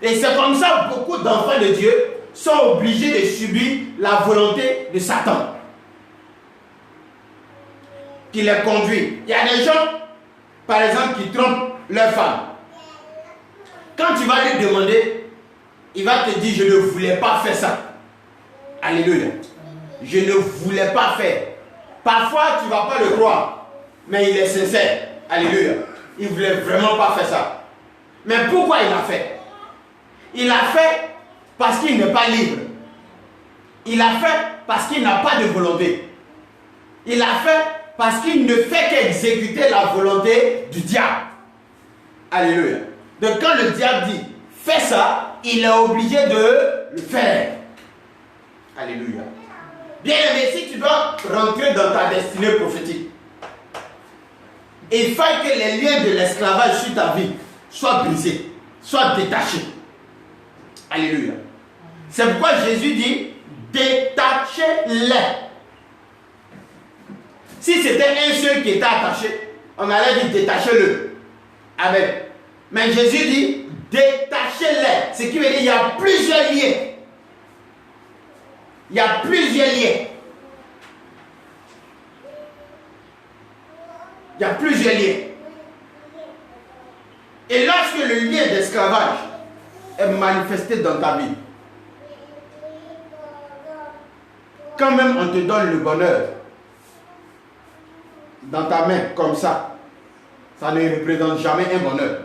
Speaker 2: Et c'est comme ça que beaucoup d'enfants de Dieu sont obligés de subir la volonté de Satan. Qui les conduit. Il y a des gens, par exemple, qui trompent leur femme. Quand tu vas lui demander, il va te dire, je ne voulais pas faire ça. Alléluia. Je ne voulais pas faire. Parfois, tu ne vas pas le croire, mais il est sincère. Alléluia. Il ne voulait vraiment pas faire ça. Mais pourquoi il l'a fait? Il l'a fait parce qu'il n'est pas libre. Il l'a fait parce qu'il n'a pas de volonté. Il l'a fait parce qu'il ne fait qu'exécuter la volonté du diable. Alléluia. Donc quand le diable dit, fais ça, il est obligé de le faire. Alléluia. Bien aimé, si tu dois rentrer dans ta destinée prophétique, il faut que les liens de l'esclavage sur ta vie soient brisés, soient détachés. Alléluia. C'est pourquoi Jésus dit, détachez-les. Si c'était un seul qui était attaché, on allait dire détachez-le. Amen. Mais Jésus dit, détachez-les. Ce qui veut dire qu'il y a plusieurs liens. Il y a plusieurs liens. Il y a plusieurs liens. Et lorsque le lien d'esclavage est manifesté dans ta vie, quand même on te donne le bonheur dans ta main comme ça ne représente jamais un bonheur.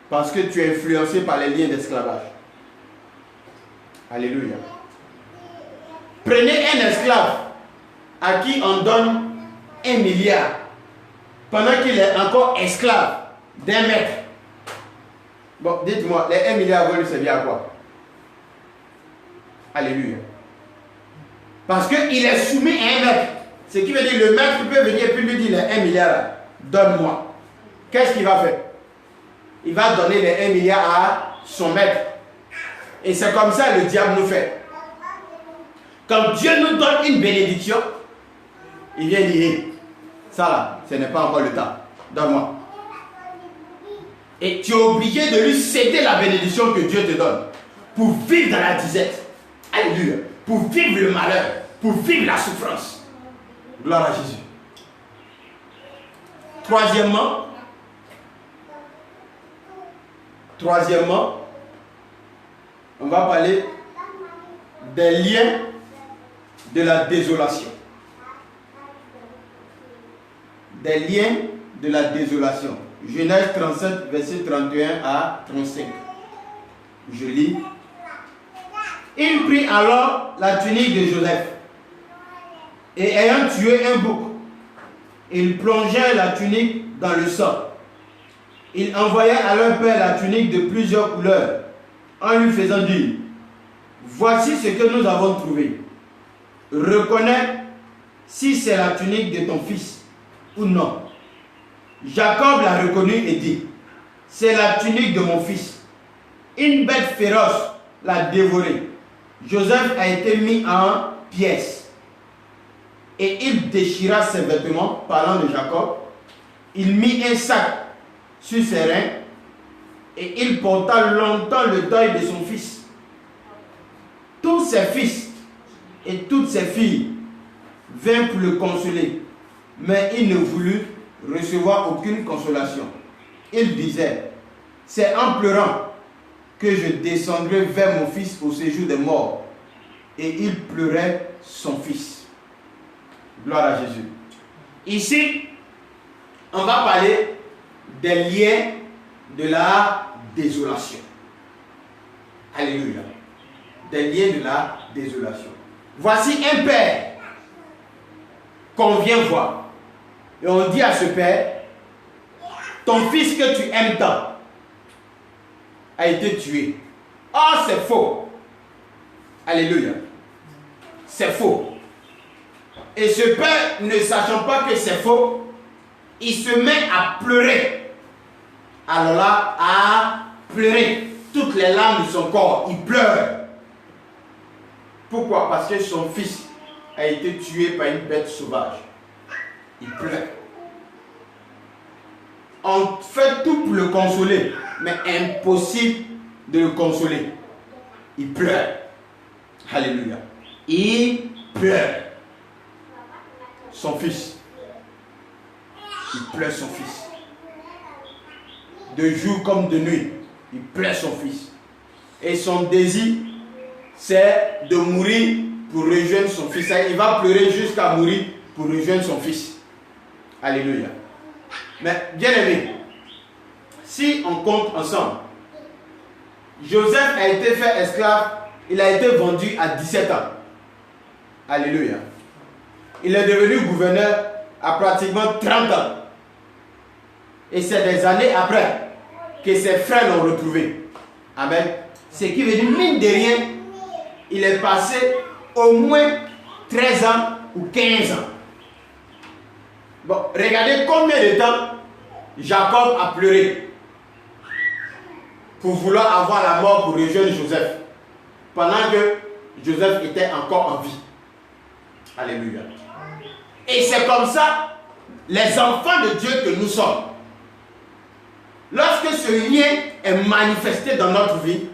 Speaker 2: Parce que tu es influencé par les liens d'esclavage. Alléluia. Prenez un esclave à qui on donne 1 milliard pendant qu'il est encore esclave d'un maître. Bon, dites-moi, les 1 milliard vont lui servir à quoi? Alléluia. Parce qu'il est soumis à un maître. Ce qui veut dire le maître peut venir et puis lui dire les 1 milliard, donne-moi. Qu'est-ce qu'il va faire? Il va donner les 1 milliard à son maître. Et c'est comme ça le diable nous fait. Quand Dieu nous donne une bénédiction, il vient dire, ça là, ce n'est pas encore le temps. Donne-moi. Et tu es obligé de lui céder la bénédiction que Dieu te donne pour vivre dans la disette. Alléluia. Pour vivre le malheur, pour vivre la souffrance. Gloire à Jésus. Troisièmement, on va parler des liens de la désolation. Des liens de la désolation. Genèse 37, verset 31 à 35. Je lis. Il prit alors la tunique de Joseph et ayant tué un bouc, il plongeait la tunique dans le sang. Il envoya à leur père la tunique de plusieurs couleurs en lui faisant dire, voici ce que nous avons trouvé. Reconnais si c'est la tunique de ton fils ou non. Jacob l'a reconnu et dit, c'est la tunique de mon fils. Une bête féroce l'a dévoré. Joseph a été mis en pièces et il déchira ses vêtements, parlant de Jacob. Il mit un sac sur ses reins et il porta longtemps le deuil de son fils. Tous ses fils et toutes ses filles vinrent pour le consoler, mais il ne voulut recevoir aucune consolation. Il disait, c'est en pleurant que je descendrai vers mon fils au séjour des morts. Et il pleurait son fils. Gloire à Jésus. Ici, on va parler des liens de la désolation. Alléluia. Des liens de la désolation. Voici un père qu'on vient voir. Et on dit à ce père, ton fils que tu aimes tant a été tué. Oh, c'est faux. Alléluia. C'est faux. Et ce père, ne sachant pas que c'est faux, il se met à pleurer. Alors là, à pleurer. Toutes les larmes de son corps, il pleure. Pourquoi? Parce que son fils a été tué par une bête sauvage. Il pleure. On fait tout pour le consoler, mais impossible de le consoler. Il pleure. Alléluia. Il pleure. Son fils. Il pleure son fils. De jour comme de nuit, il pleure son fils. Et son désir, c'est de mourir pour rejoindre son fils. Il va pleurer jusqu'à mourir pour rejoindre son fils. Alléluia. Mais bien aimé, si on compte ensemble, Joseph a été fait esclave, il a été vendu à 17 ans. Alléluia. Il est devenu gouverneur à pratiquement 30 ans. Et c'est des années après que ses frères l'ont retrouvé. Amen. Ce qui veut dire, mine de rien, il est passé au moins 13 ans ou 15 ans. Bon, regardez combien de temps Jacob a pleuré pour vouloir avoir la mort pour rejoindre Joseph, pendant que Joseph était encore en vie. Alléluia. Et c'est comme ça, les enfants de Dieu que nous sommes. Lorsque ce lien est manifesté dans notre vie,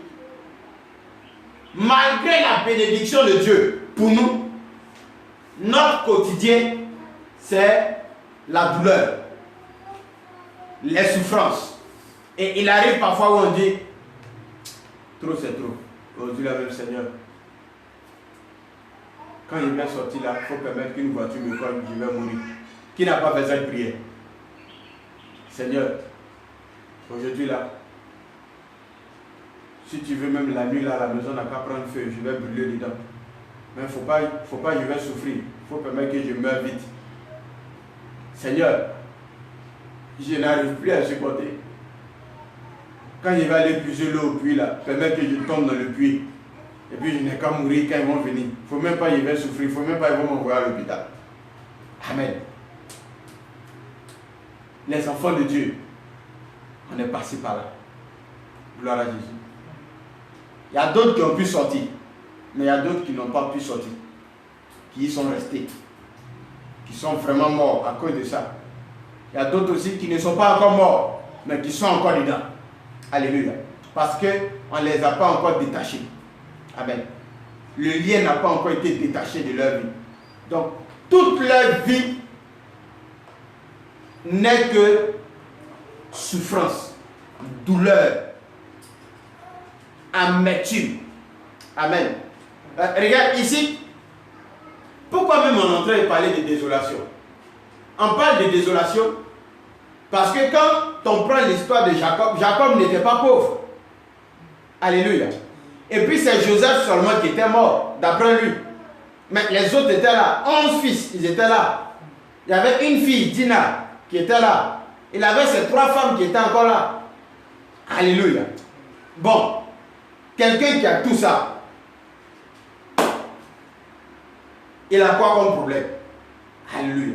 Speaker 2: malgré la bénédiction de Dieu pour nous, notre quotidien, c'est la douleur, les souffrances. Et il arrive parfois où on dit, trop c'est trop. On dit la même Seigneur. Quand il vient sortir là, il faut permettre qu'une voiture me colle, je vais mourir. Qui n'a pas besoin de prier? Seigneur, aujourd'hui là, si tu veux même la nuit là, la maison n'a qu'à prendre feu, je vais brûler dedans. Mais il ne faut pas que je vais souffrir. Il faut permettre que je meure vite. Seigneur, je n'arrive plus à supporter. Quand je vais aller puiser l'eau au puits là, permettre que je tombe dans le puits. Et puis je n'ai qu'à mourir quand ils vont venir. Il ne faut même pas que je vais souffrir. Il ne faut même pas qu'ils vont m'envoyer à l'hôpital. Amen. Les enfants de Dieu, on est passé par là. Gloire à Jésus. Il y a d'autres qui ont pu sortir. Mais il y a d'autres qui n'ont pas pu sortir. Qui y sont restés. Qui sont vraiment morts à cause de ça. Il y a d'autres aussi qui ne sont pas encore morts, mais qui sont encore dedans. Alléluia. Parce qu'on ne les a pas encore détachés. Amen. Le lien n'a pas encore été détaché de leur vie. Donc, toute leur vie n'est que souffrance, douleur, amertume. Amen. Regarde ici. Pourquoi même on est en train de parler de désolation? On parle de désolation parce que quand on prend l'histoire de Jacob, Jacob n'était pas pauvre. Alléluia. Et puis c'est Joseph seulement qui était mort, d'après lui. Mais les autres étaient là. 11 fils, ils étaient là. Il y avait une fille, Dina, qui était là. Il avait ses 3 femmes qui étaient encore là. Alléluia. Bon, quelqu'un qui a tout ça, il a quoi comme problème? Alléluia.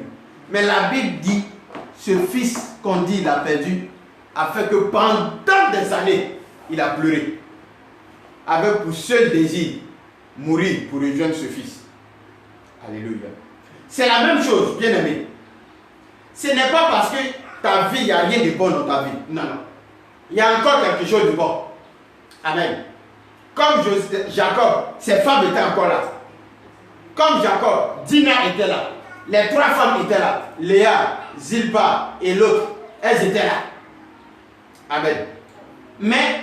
Speaker 2: Mais la Bible dit, ce fils qu'on dit il a perdu, a fait que pendant des années, il a pleuré. Avec pour seul désir, mourir pour rejoindre ce fils. Alléluia. C'est la même chose, bien aimé. Ce n'est pas parce que ta vie, il n'y a rien de bon dans ta vie. Non, non. Il y a encore quelque chose de bon. Amen. Comme Jacob, ses femmes étaient encore là. Comme Jacob, Dina était là. Les 3 femmes étaient là. Léa, Zilpa et l'autre, elles étaient là. Amen. Mais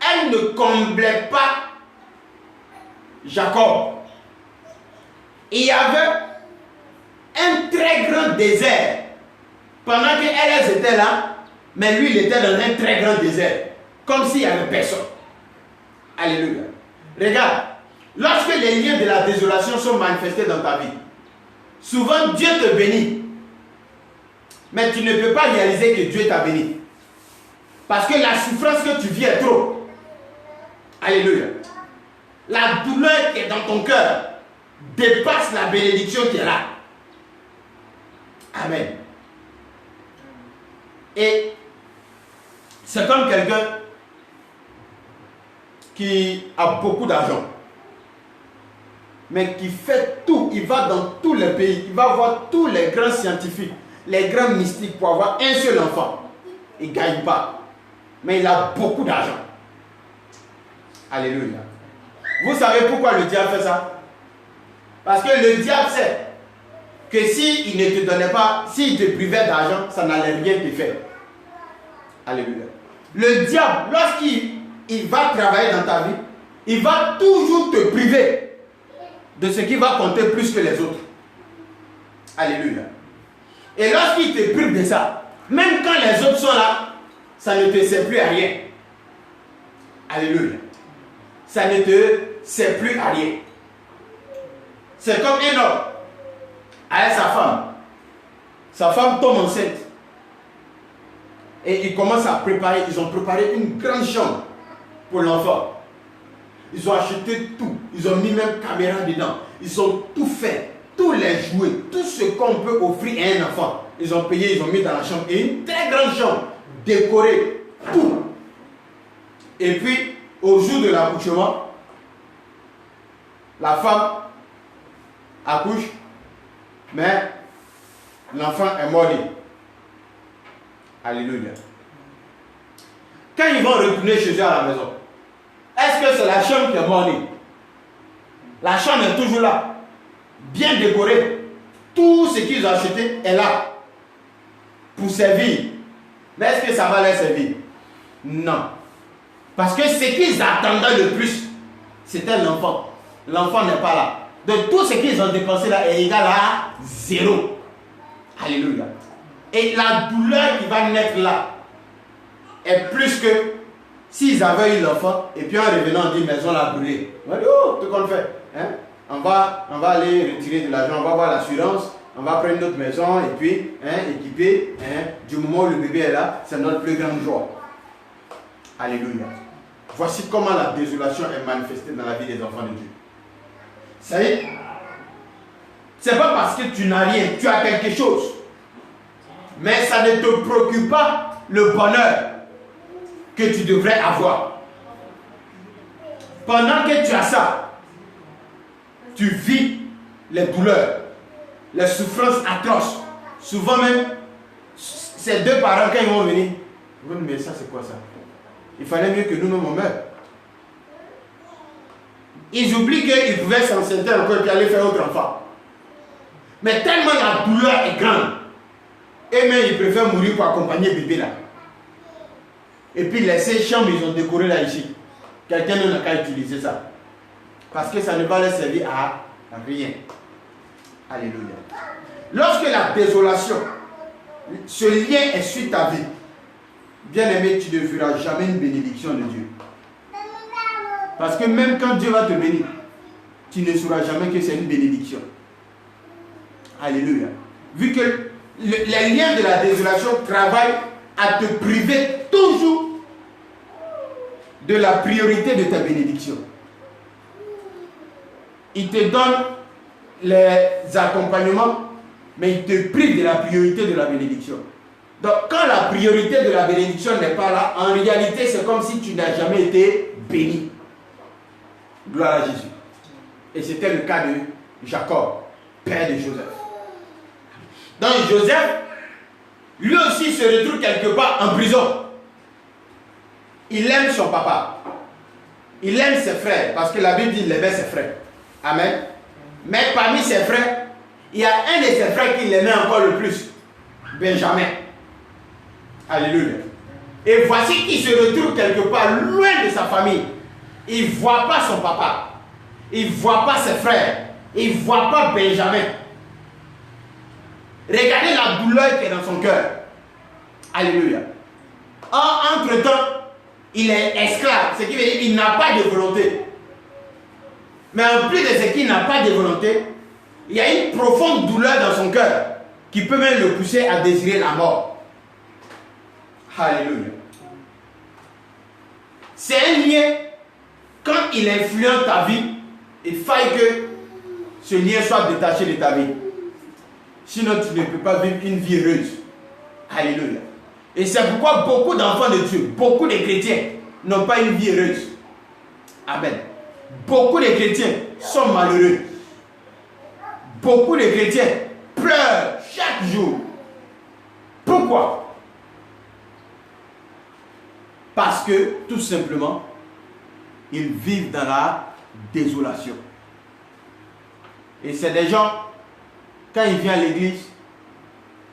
Speaker 2: elles ne comblaient pas Jacob. Il y avait un très grand désert. Pendant qu'elles étaient là, mais lui, il était dans un très grand désert. Comme s'il n'y avait personne. Alléluia. Regarde, lorsque les liens de la désolation sont manifestés dans ta vie, souvent Dieu te bénit. Mais tu ne peux pas réaliser que Dieu t'a béni. Parce que la souffrance que tu vis est trop. Alléluia. La douleur qui est dans ton cœur dépasse la bénédiction qui est là. Amen. Et c'est comme quelqu'un qui a beaucoup d'argent, mais qui fait tout. Il va dans tous les pays, il va voir tous les grands scientifiques, les grands mystiques pour avoir un seul enfant. Il ne gagne pas, mais il a beaucoup d'argent. Alléluia. Vous savez pourquoi le diable fait ça? Parce que le diable sait que s'il ne te donnait pas, s'il te privait d'argent, ça n'allait rien te faire. Alléluia. Le diable, lorsqu'il va travailler dans ta vie, il va toujours te priver de ce qui va compter plus que les autres. Alléluia. Et lorsqu'il te prive de ça, même quand les autres sont là, ça ne te sert plus à rien. Alléluia. Ça ne te sert plus à rien. C'est comme un homme avec sa femme. Sa femme tombe enceinte. Et ils commencent à préparer. Ils ont préparé une grande chambre pour l'enfant. Ils ont acheté tout. Ils ont mis même caméra dedans. Ils ont tout fait tous les jouets, tout ce qu'on peut offrir à un enfant. Ils ont payé, ils ont mis dans la chambre. Et une très grande chambre, décorée, tout. Et puis, au jour de l'accouchement, la femme accouche, mais l'enfant est mort. Alléluia. Quand ils vont retourner chez eux à la maison, est-ce que c'est la chambre qui est morte? La chambre est toujours là, bien décorée. Tout ce qu'ils ont acheté est là pour servir. Mais est-ce que ça va leur servir? Non. Parce que ce qu'ils attendaient le plus, c'était l'enfant. L'enfant n'est pas là. Donc tout ce qu'ils ont dépensé là est égal à 0. Alléluia. Et la douleur qui va naître là est plus que s'ils avaient eu l'enfant et puis en revenant on dit maison l'a brûlé. On va dire oh, tout qu'on fait. Hein? On va aller retirer de l'argent, on va voir l'assurance, on va prendre notre maison et puis équiper. Du moment où le bébé est là, c'est notre plus grande joie. Alléluia. Voici comment la désolation est manifestée dans la vie des enfants de Dieu. Ça y est, c'est pas parce que tu n'as rien, tu as quelque chose. Mais ça ne te procure pas le bonheur que tu devrais avoir. Pendant que tu as ça, tu vis les douleurs, les souffrances atroces. Souvent même, ces deux parents, quand ils vont venir, ils vont dire, mais ça c'est quoi ça? Il fallait mieux que nous-mêmes on meure. Ils oublient qu'ils pouvaient s'enceinter encore et puis aller faire autre enfant. Mais tellement la douleur est grande, et même ils préfèrent mourir pour accompagner le bébé là. Et puis laisser chambre, ils ont décoré là ici. Quelqu'un n'a qu'à utiliser ça. Parce que ça ne va leur servir à rien. Alléluia. Lorsque la désolation, ce lien est sur ta vie, bien aimé, tu ne feras jamais une bénédiction de Dieu. Parce que même quand Dieu va te bénir, tu ne sauras jamais que c'est une bénédiction. Alléluia. Vu que les liens de la désolation travaillent à te priver toujours de la priorité de ta bénédiction. Il te donne les accompagnements, mais il te prive de la priorité de la bénédiction. Donc quand la priorité de la bénédiction n'est pas là, en réalité c'est comme si tu n'as jamais été béni. Gloire à Jésus. Et c'était le cas de Jacob, père de Joseph. Donc Joseph, lui aussi se retrouve quelque part en prison. Il aime son papa. Il aime ses frères, parce que la Bible dit qu'il aimait ses frères. Amen. Mais parmi ses frères, il y a un de ses frères qui l'aimait encore le plus. Benjamin. Alléluia. Et voici qu'il se retrouve quelque part loin de sa famille. Il ne voit pas son papa. Il ne voit pas ses frères. Il ne voit pas Benjamin. Regardez la douleur qui est dans son cœur. Alléluia. Entre-temps, il est esclave. Ce qui veut dire qu'il n'a pas de volonté. Mais en plus de ce qu'il n'a pas de volonté, il y a une profonde douleur dans son cœur qui peut même le pousser à désirer la mort. Alléluia. C'est un lien. Quand il influence ta vie, il faille que ce lien soit détaché de ta vie. Sinon, tu ne peux pas vivre une vie heureuse. Alléluia. Et c'est pourquoi beaucoup d'enfants de Dieu, beaucoup de chrétiens n'ont pas une vie heureuse. Amen. Beaucoup de chrétiens sont malheureux. Beaucoup de chrétiens pleurent chaque jour. Pourquoi? Parce que, tout simplement, ils vivent dans la désolation. Et c'est des gens, quand il vient à l'église,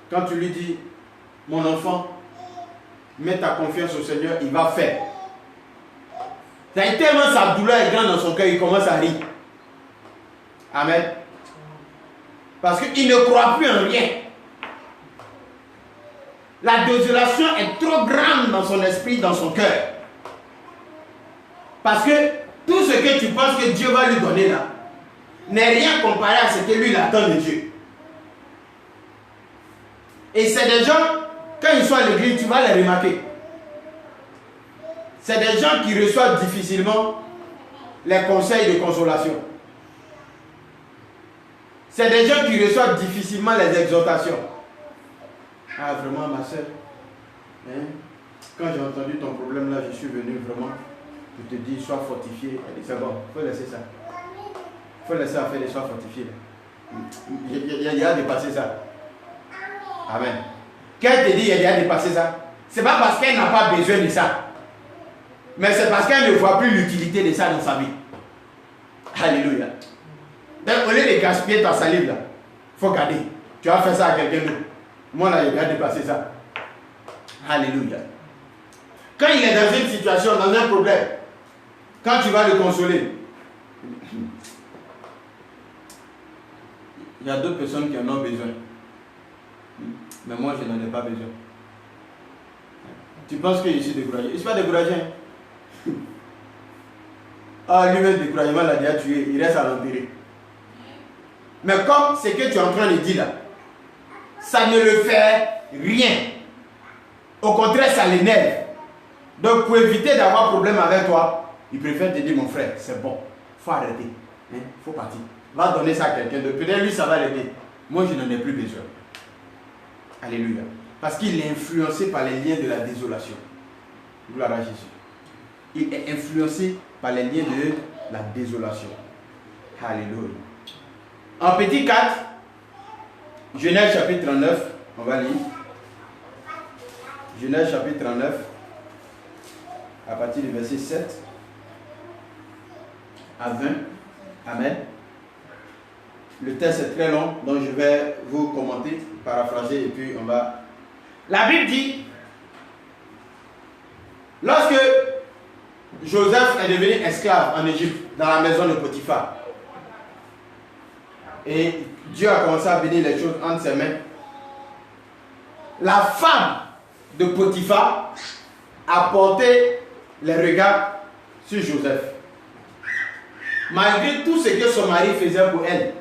Speaker 2: quand tu lui dis, mon enfant, mets ta confiance au Seigneur, il va faire. C'est tellement sa douleur est grande dans son cœur, il commence à rire. Amen. Parce qu'il ne croit plus en rien. La désolation est trop grande dans son esprit, dans son cœur. Parce que tout ce que tu penses que Dieu va lui donner là, n'est rien comparé à ce que lui il attend de Dieu. Et c'est des gens, quand ils sont à l'église, tu vas les remarquer. C'est des gens qui reçoivent difficilement les conseils de consolation. C'est des gens qui reçoivent difficilement les exhortations. Ah, vraiment, ma soeur, hein? Quand j'ai entendu ton problème là, je suis venu vraiment pour te dire, sois fortifié. Elle dit, c'est bon, il faut laisser ça. Il faut laisser faire les sois fortifiés. Il y a dépassé ça. Amen. Quand elle te dit, il y a dépassé ça, c'est pas parce qu'elle n'a pas besoin de ça, mais c'est parce qu'elle ne voit plus l'utilité de ça dans sa vie. Alléluia. Donc, au lieu de gaspiller ta salive là, il faut garder. Tu vas faire ça à quelqu'un d'autre. Moi là, il a dépassé ça. Alléluia. Quand il est dans une situation, dans un problème, quand tu vas le consoler, il y a d'autres personnes qui en ont besoin. Mais moi, je n'en ai pas besoin. Tu penses que je suis découragé? Je ne suis pas découragé. Ah, lui-même, découragement l'a déjà tué, il reste à l'enterrer. Mais comme ce que tu es en train de dire là, ça ne le fait rien. Au contraire, ça l'énerve. Donc, pour éviter d'avoir problème avec toi, il préfère te dire, mon frère, c'est bon, il faut arrêter. Il faut partir. Va donner ça à quelqu'un d'autre. Peut-être lui, ça va l'aider. Moi, je n'en ai plus besoin. Alléluia. Parce qu'il est influencé par les liens de la désolation. Gloire à Jésus. Il est influencé par les liens de la désolation. Alléluia. En petit 4, Genèse chapitre 39, on va lire. Genèse chapitre 39, à partir du verset 7 à 20. Amen. Le texte est très long, donc je vais vous commenter, paraphraser, et puis on va... La Bible dit, lorsque Joseph est devenu esclave en Égypte, dans la maison de Potiphar, et Dieu a commencé à bénir les choses entre ses mains, la femme de Potiphar a porté les regards sur Joseph. Malgré tout ce que son mari faisait pour elle,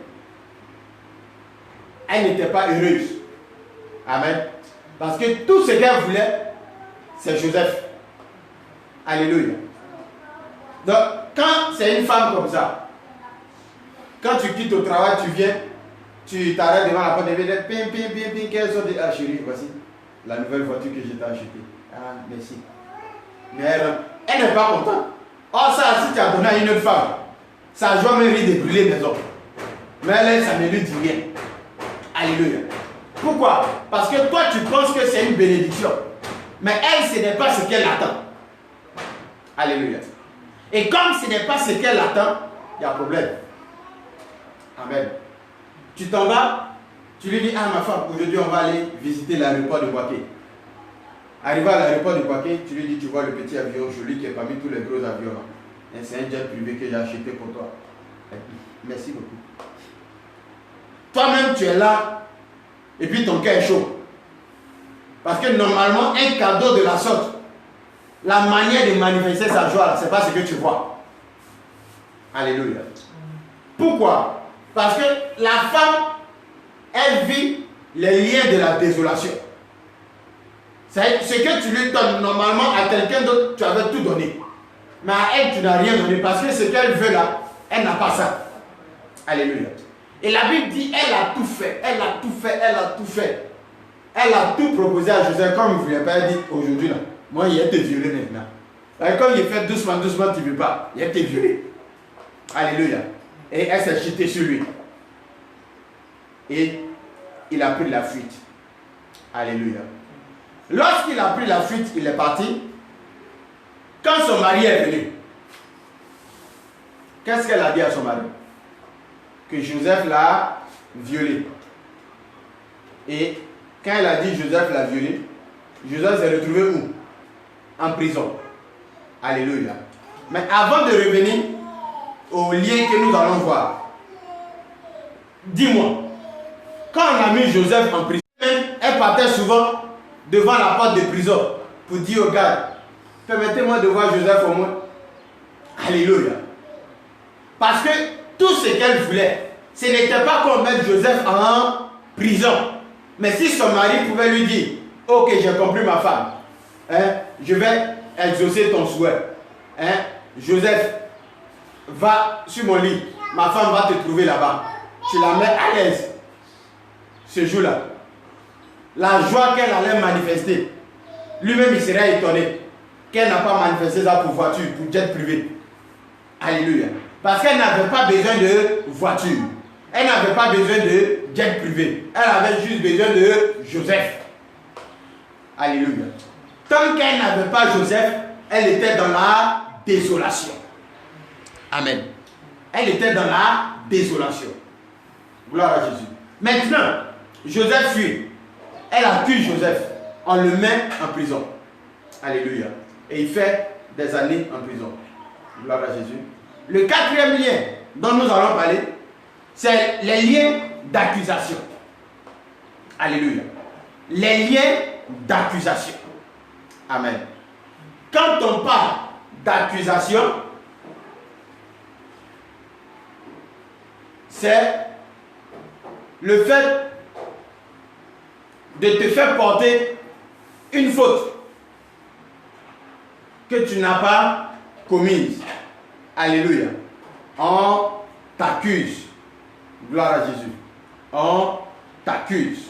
Speaker 2: elle n'était pas heureuse. Amen. Parce que tout ce qu'elle voulait, c'est Joseph. Alléluia. Donc, quand c'est une femme comme ça, quand tu quittes au travail, tu viens, tu t'arrêtes devant la porte de la pim, pim, pim, pim, qu'elles sont des... Ah chérie, voici la nouvelle voiture que je t'ai achetée. Ah, merci. Mais elle n'est pas contente. Oh, ça, si tu as donné à une autre femme, ça a jamais envie de brûler mes hommes. Mais elle, ça ne lui dit rien. Alléluia. Pourquoi? Parce que toi, tu penses que c'est une bénédiction. Mais elle, ce n'est pas ce qu'elle attend. Alléluia. Et comme ce n'est pas ce qu'elle attend, il y a problème. Amen. Tu t'en vas, tu lui dis, ah ma femme, aujourd'hui on va aller visiter l'aéroport de Boaké. Arrivé à l'aéroport de Boaké, tu lui dis, tu vois le petit avion joli qui est parmi tous les gros avions. C'est un jet privé que j'ai acheté pour toi. Merci beaucoup. Toi-même, tu es là, et puis ton cœur est chaud. Parce que normalement, un cadeau de la sorte, la manière de manifester sa joie, ce n'est pas ce que tu vois. Alléluia. Pourquoi? Parce que la femme, elle vit les liens de la désolation. C'est ce que tu lui donnes normalement à quelqu'un d'autre, tu avais tout donné. Mais à elle, tu n'as rien donné parce que ce qu'elle veut là, elle n'a pas ça. Alléluia. Et la Bible dit, elle a tout fait, elle a tout fait, elle a tout fait. Elle a tout proposé à Joseph, comme vous ne voulez pas dire aujourd'hui là. Moi, il a été violé maintenant. Et comme il fait doucement, doucement, tu ne veux pas. Il a été violé. Alléluia. Et elle s'est jetée sur lui. Et il a pris la fuite. Alléluia. Lorsqu'il a pris la fuite, il est parti. Quand son mari est venu, qu'est-ce qu'elle a dit à son mari? Que Joseph l'a violé. Et quand elle a dit Joseph l'a violé, Joseph s'est retrouvé où? En prison. Alléluia. Mais avant de revenir au lien que nous allons voir, dis-moi, quand on a mis Joseph en prison, elle partait souvent devant la porte de prison pour dire aux gardes, permettez-moi de voir Joseph au moins. Alléluia. Parce que tout ce qu'elle voulait, ce n'était pas qu'on mette Joseph en prison. Mais si son mari pouvait lui dire, ok, j'ai compris ma femme, je vais exaucer ton souhait. Joseph, va sur mon lit, ma femme va te trouver là-bas. tu la mets à l'aise ce jour-là. La joie qu'elle allait manifester, lui-même il serait étonné qu'elle n'a pas manifesté ça pour voiture, pour jet privé. Alléluia. Parce qu'elle n'avait pas besoin de voiture. Elle n'avait pas besoin de jet privé. Elle avait juste besoin de Joseph. Alléluia. Tant qu'elle n'avait pas Joseph, elle était dans la désolation. Amen. Elle était dans la désolation. Gloire à Jésus. Maintenant, Joseph fuit. Elle accuse Joseph. On le met en prison. Alléluia. Et il fait des années en prison. Gloire à Jésus. Le quatrième lien dont nous allons parler, c'est les liens d'accusation. Alléluia. Les liens d'accusation. Amen. Quand on parle d'accusation, c'est le fait de te faire porter une faute que tu n'as pas commise. Alléluia. On t'accuse. Gloire à Jésus. On t'accuse.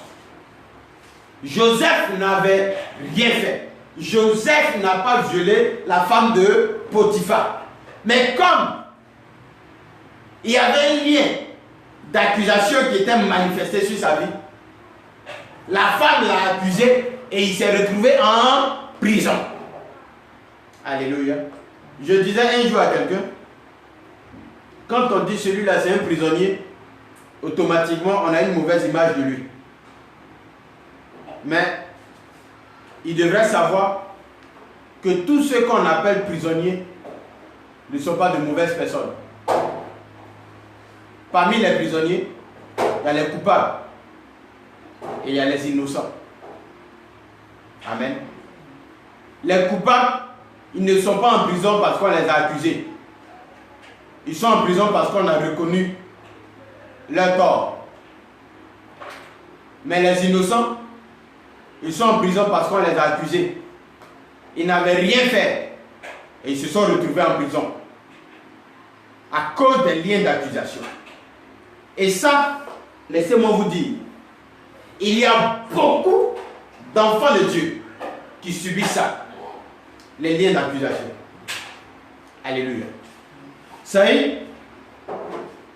Speaker 2: Joseph n'avait rien fait. Joseph n'a pas violé la femme de Potiphar. Mais comme il y avait un lien d'accusation qui était manifesté sur sa vie, la femme l'a accusé et il s'est retrouvé en prison. Alléluia. Je disais un jour à quelqu'un, quand on dit celui-là c'est un prisonnier, automatiquement on a une mauvaise image de lui. Mais il devrait savoir que tous ceux qu'on appelle prisonniers ne sont pas de mauvaises personnes. Parmi les prisonniers, il y a les coupables et il y a les innocents. Amen. Les coupables, ils ne sont pas en prison parce qu'on les a accusés. Ils sont en prison parce qu'on a reconnu leur tort. Mais les innocents, ils sont en prison parce qu'on les a accusés. Ils n'avaient rien fait et ils se sont retrouvés en prison à cause des liens d'accusation. Et ça, laissez-moi vous dire, il y a beaucoup d'enfants de Dieu qui subissent ça, les liens d'accusation. Alléluia. Ça y est,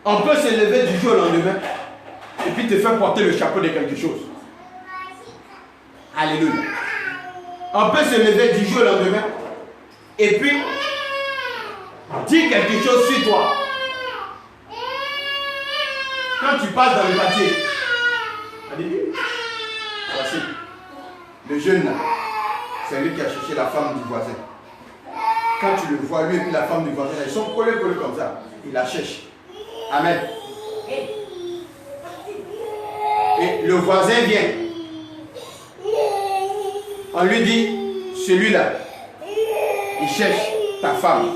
Speaker 2: on peut se lever du jour au lendemain et puis te faire porter le chapeau de quelque chose. Alléluia. On peut se lever du jour au lendemain et puis dire quelque chose sur toi. Quand tu passes dans le quartier, voici, le jeune là, c'est lui qui a cherché la femme du voisin. Quand tu le vois, lui et puis la femme du voisin, ils sont collés comme ça. Il la cherche. Amen. Et le voisin vient. On lui dit, celui-là, il cherche ta femme.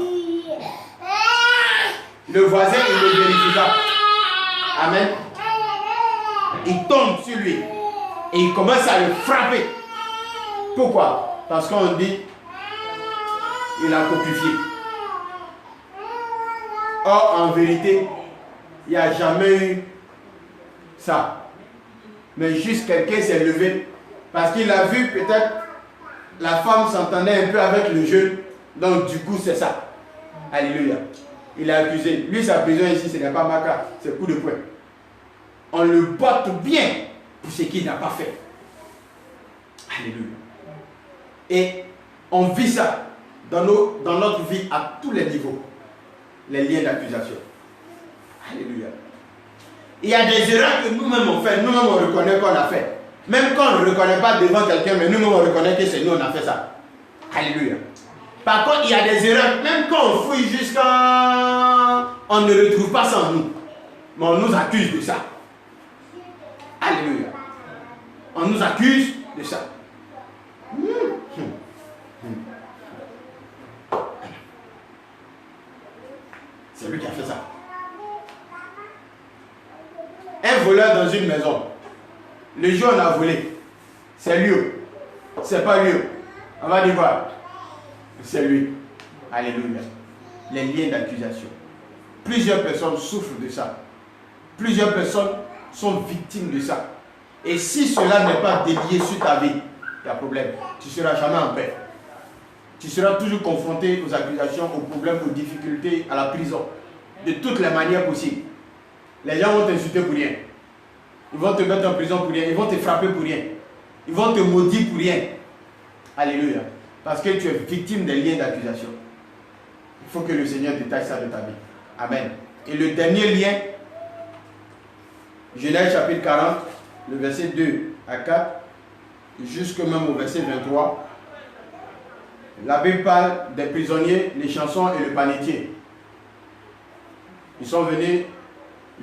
Speaker 2: Le voisin, il ne vérifie pas. Amen. Il tombe sur lui et il commence à le frapper. Pourquoi? Parce qu'on dit, il a copifié. Or, en vérité, il n'y a jamais eu ça. Mais juste quelqu'un s'est levé parce qu'il a vu peut-être la femme s'entendait un peu avec le jeune. Donc, du coup, c'est ça. Alléluia. Il a accusé. Lui, sa prison ici, ce n'est pas maca, c'est coup de poing. On le botte bien pour ce qu'il n'a pas fait. Alléluia. Et on vit ça dans notre vie à tous les niveaux. Les liens d'accusation. Alléluia. Il y a des erreurs que nous-mêmes on fait, nous-mêmes on reconnaît qu'on a fait. Même quand on ne reconnaît pas devant quelqu'un, mais nous-mêmes on reconnaît que c'est nous on a fait ça. Alléluia. Par contre, il y a des erreurs, même quand on fouille jusqu'à... On ne retrouve pas ça en nous. Mais on nous accuse de ça. Alléluia. On nous accuse de ça. C'est lui qui a fait ça. Un voleur dans une maison. Le jour où on a volé, c'est lui. C'est pas lui. On va dire quoi? C'est lui. Alléluia. Les liens d'accusation. Plusieurs personnes souffrent de ça. Plusieurs personnes sont victimes de ça. Et si cela n'est pas délié sur ta vie, il y a problème. Tu ne seras jamais en paix. Tu seras toujours confronté aux accusations, aux problèmes, aux difficultés, à la prison. De toutes les manières possibles. Les gens vont t'insulter pour rien. Ils vont te mettre en prison pour rien. Ils vont te frapper pour rien. Ils vont te maudire pour rien. Alléluia. Parce que tu es victime des liens d'accusation. Il faut que le Seigneur détache ça de ta vie. Amen. Et le dernier lien, Genèse chapitre 40, le verset 2 à 4, jusque même au verset 23. La Bible parle des prisonniers, les chansons et le panetier. Ils sont venus,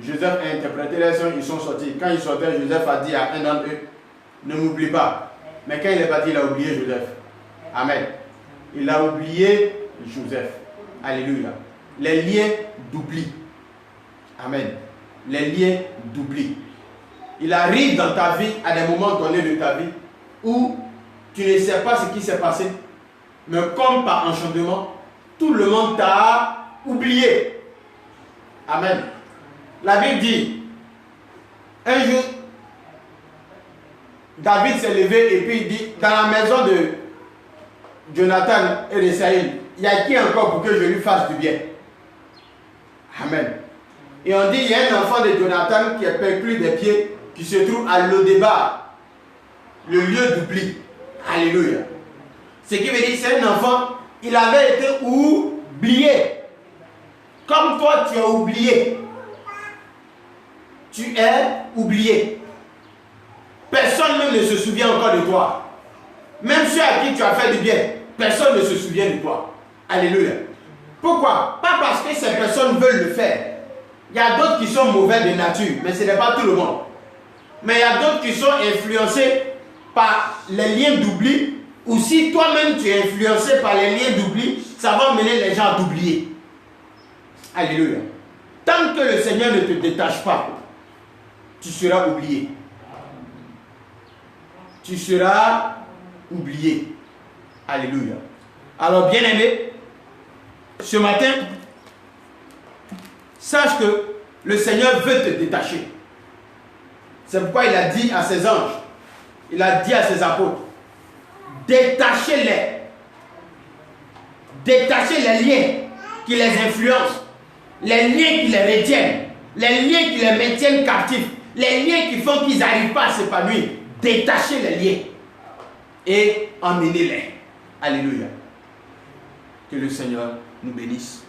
Speaker 2: Joseph a interprété les sons, ils sont sortis. Quand ils sortaient, Joseph a dit à un d'entre eux, ne m'oublie pas. Mais quand il est parti, il a oublié Joseph. Amen. Il a oublié Joseph. Alléluia. Les liens d'oubli. Amen. Les liens d'oubli. Il arrive dans ta vie, à des moments donnés de ta vie, où tu ne sais pas ce qui s'est passé, mais comme par enchantement, tout le monde t'a oublié. Amen. La Bible dit, un jour, David s'est levé et puis il dit, dans la maison de Jonathan et de Saïl, il y a qui encore pour que je lui fasse du bien? Amen. Et on dit, il y a un enfant de Jonathan qui est perclus des pieds, qui se trouve à Lo-Débar, le lieu d'oubli. Alléluia. Ce qui veut dire, c'est un enfant, il avait été oublié. Comme toi, tu es oublié. Tu es oublié. Personne même ne se souvient encore de toi. Même ceux à qui tu as fait du bien, personne ne se souvient de toi. Alléluia. Pourquoi? Pas parce que ces personnes veulent le faire. Il y a d'autres qui sont mauvais de nature, mais ce n'est pas tout le monde. Mais il y a d'autres qui sont influencés par les liens d'oubli, ou si toi-même tu es influencé par les liens d'oubli, ça va mener les gens à t'oublier. Alléluia. Tant que le Seigneur ne te détache pas, tu seras oublié. Tu seras oublié. Alléluia. Alors, bien-aimé, ce matin, sache que le Seigneur veut te détacher. C'est pourquoi il a dit à ses anges, il a dit à ses apôtres, détachez-les. Détachez les liens qui les influencent, les liens qui les retiennent, les liens qui les maintiennent captifs, les liens qui font qu'ils n'arrivent pas à s'épanouir. Détachez les liens et emmenez-les. Alléluia. Que le Seigneur nous bénisse.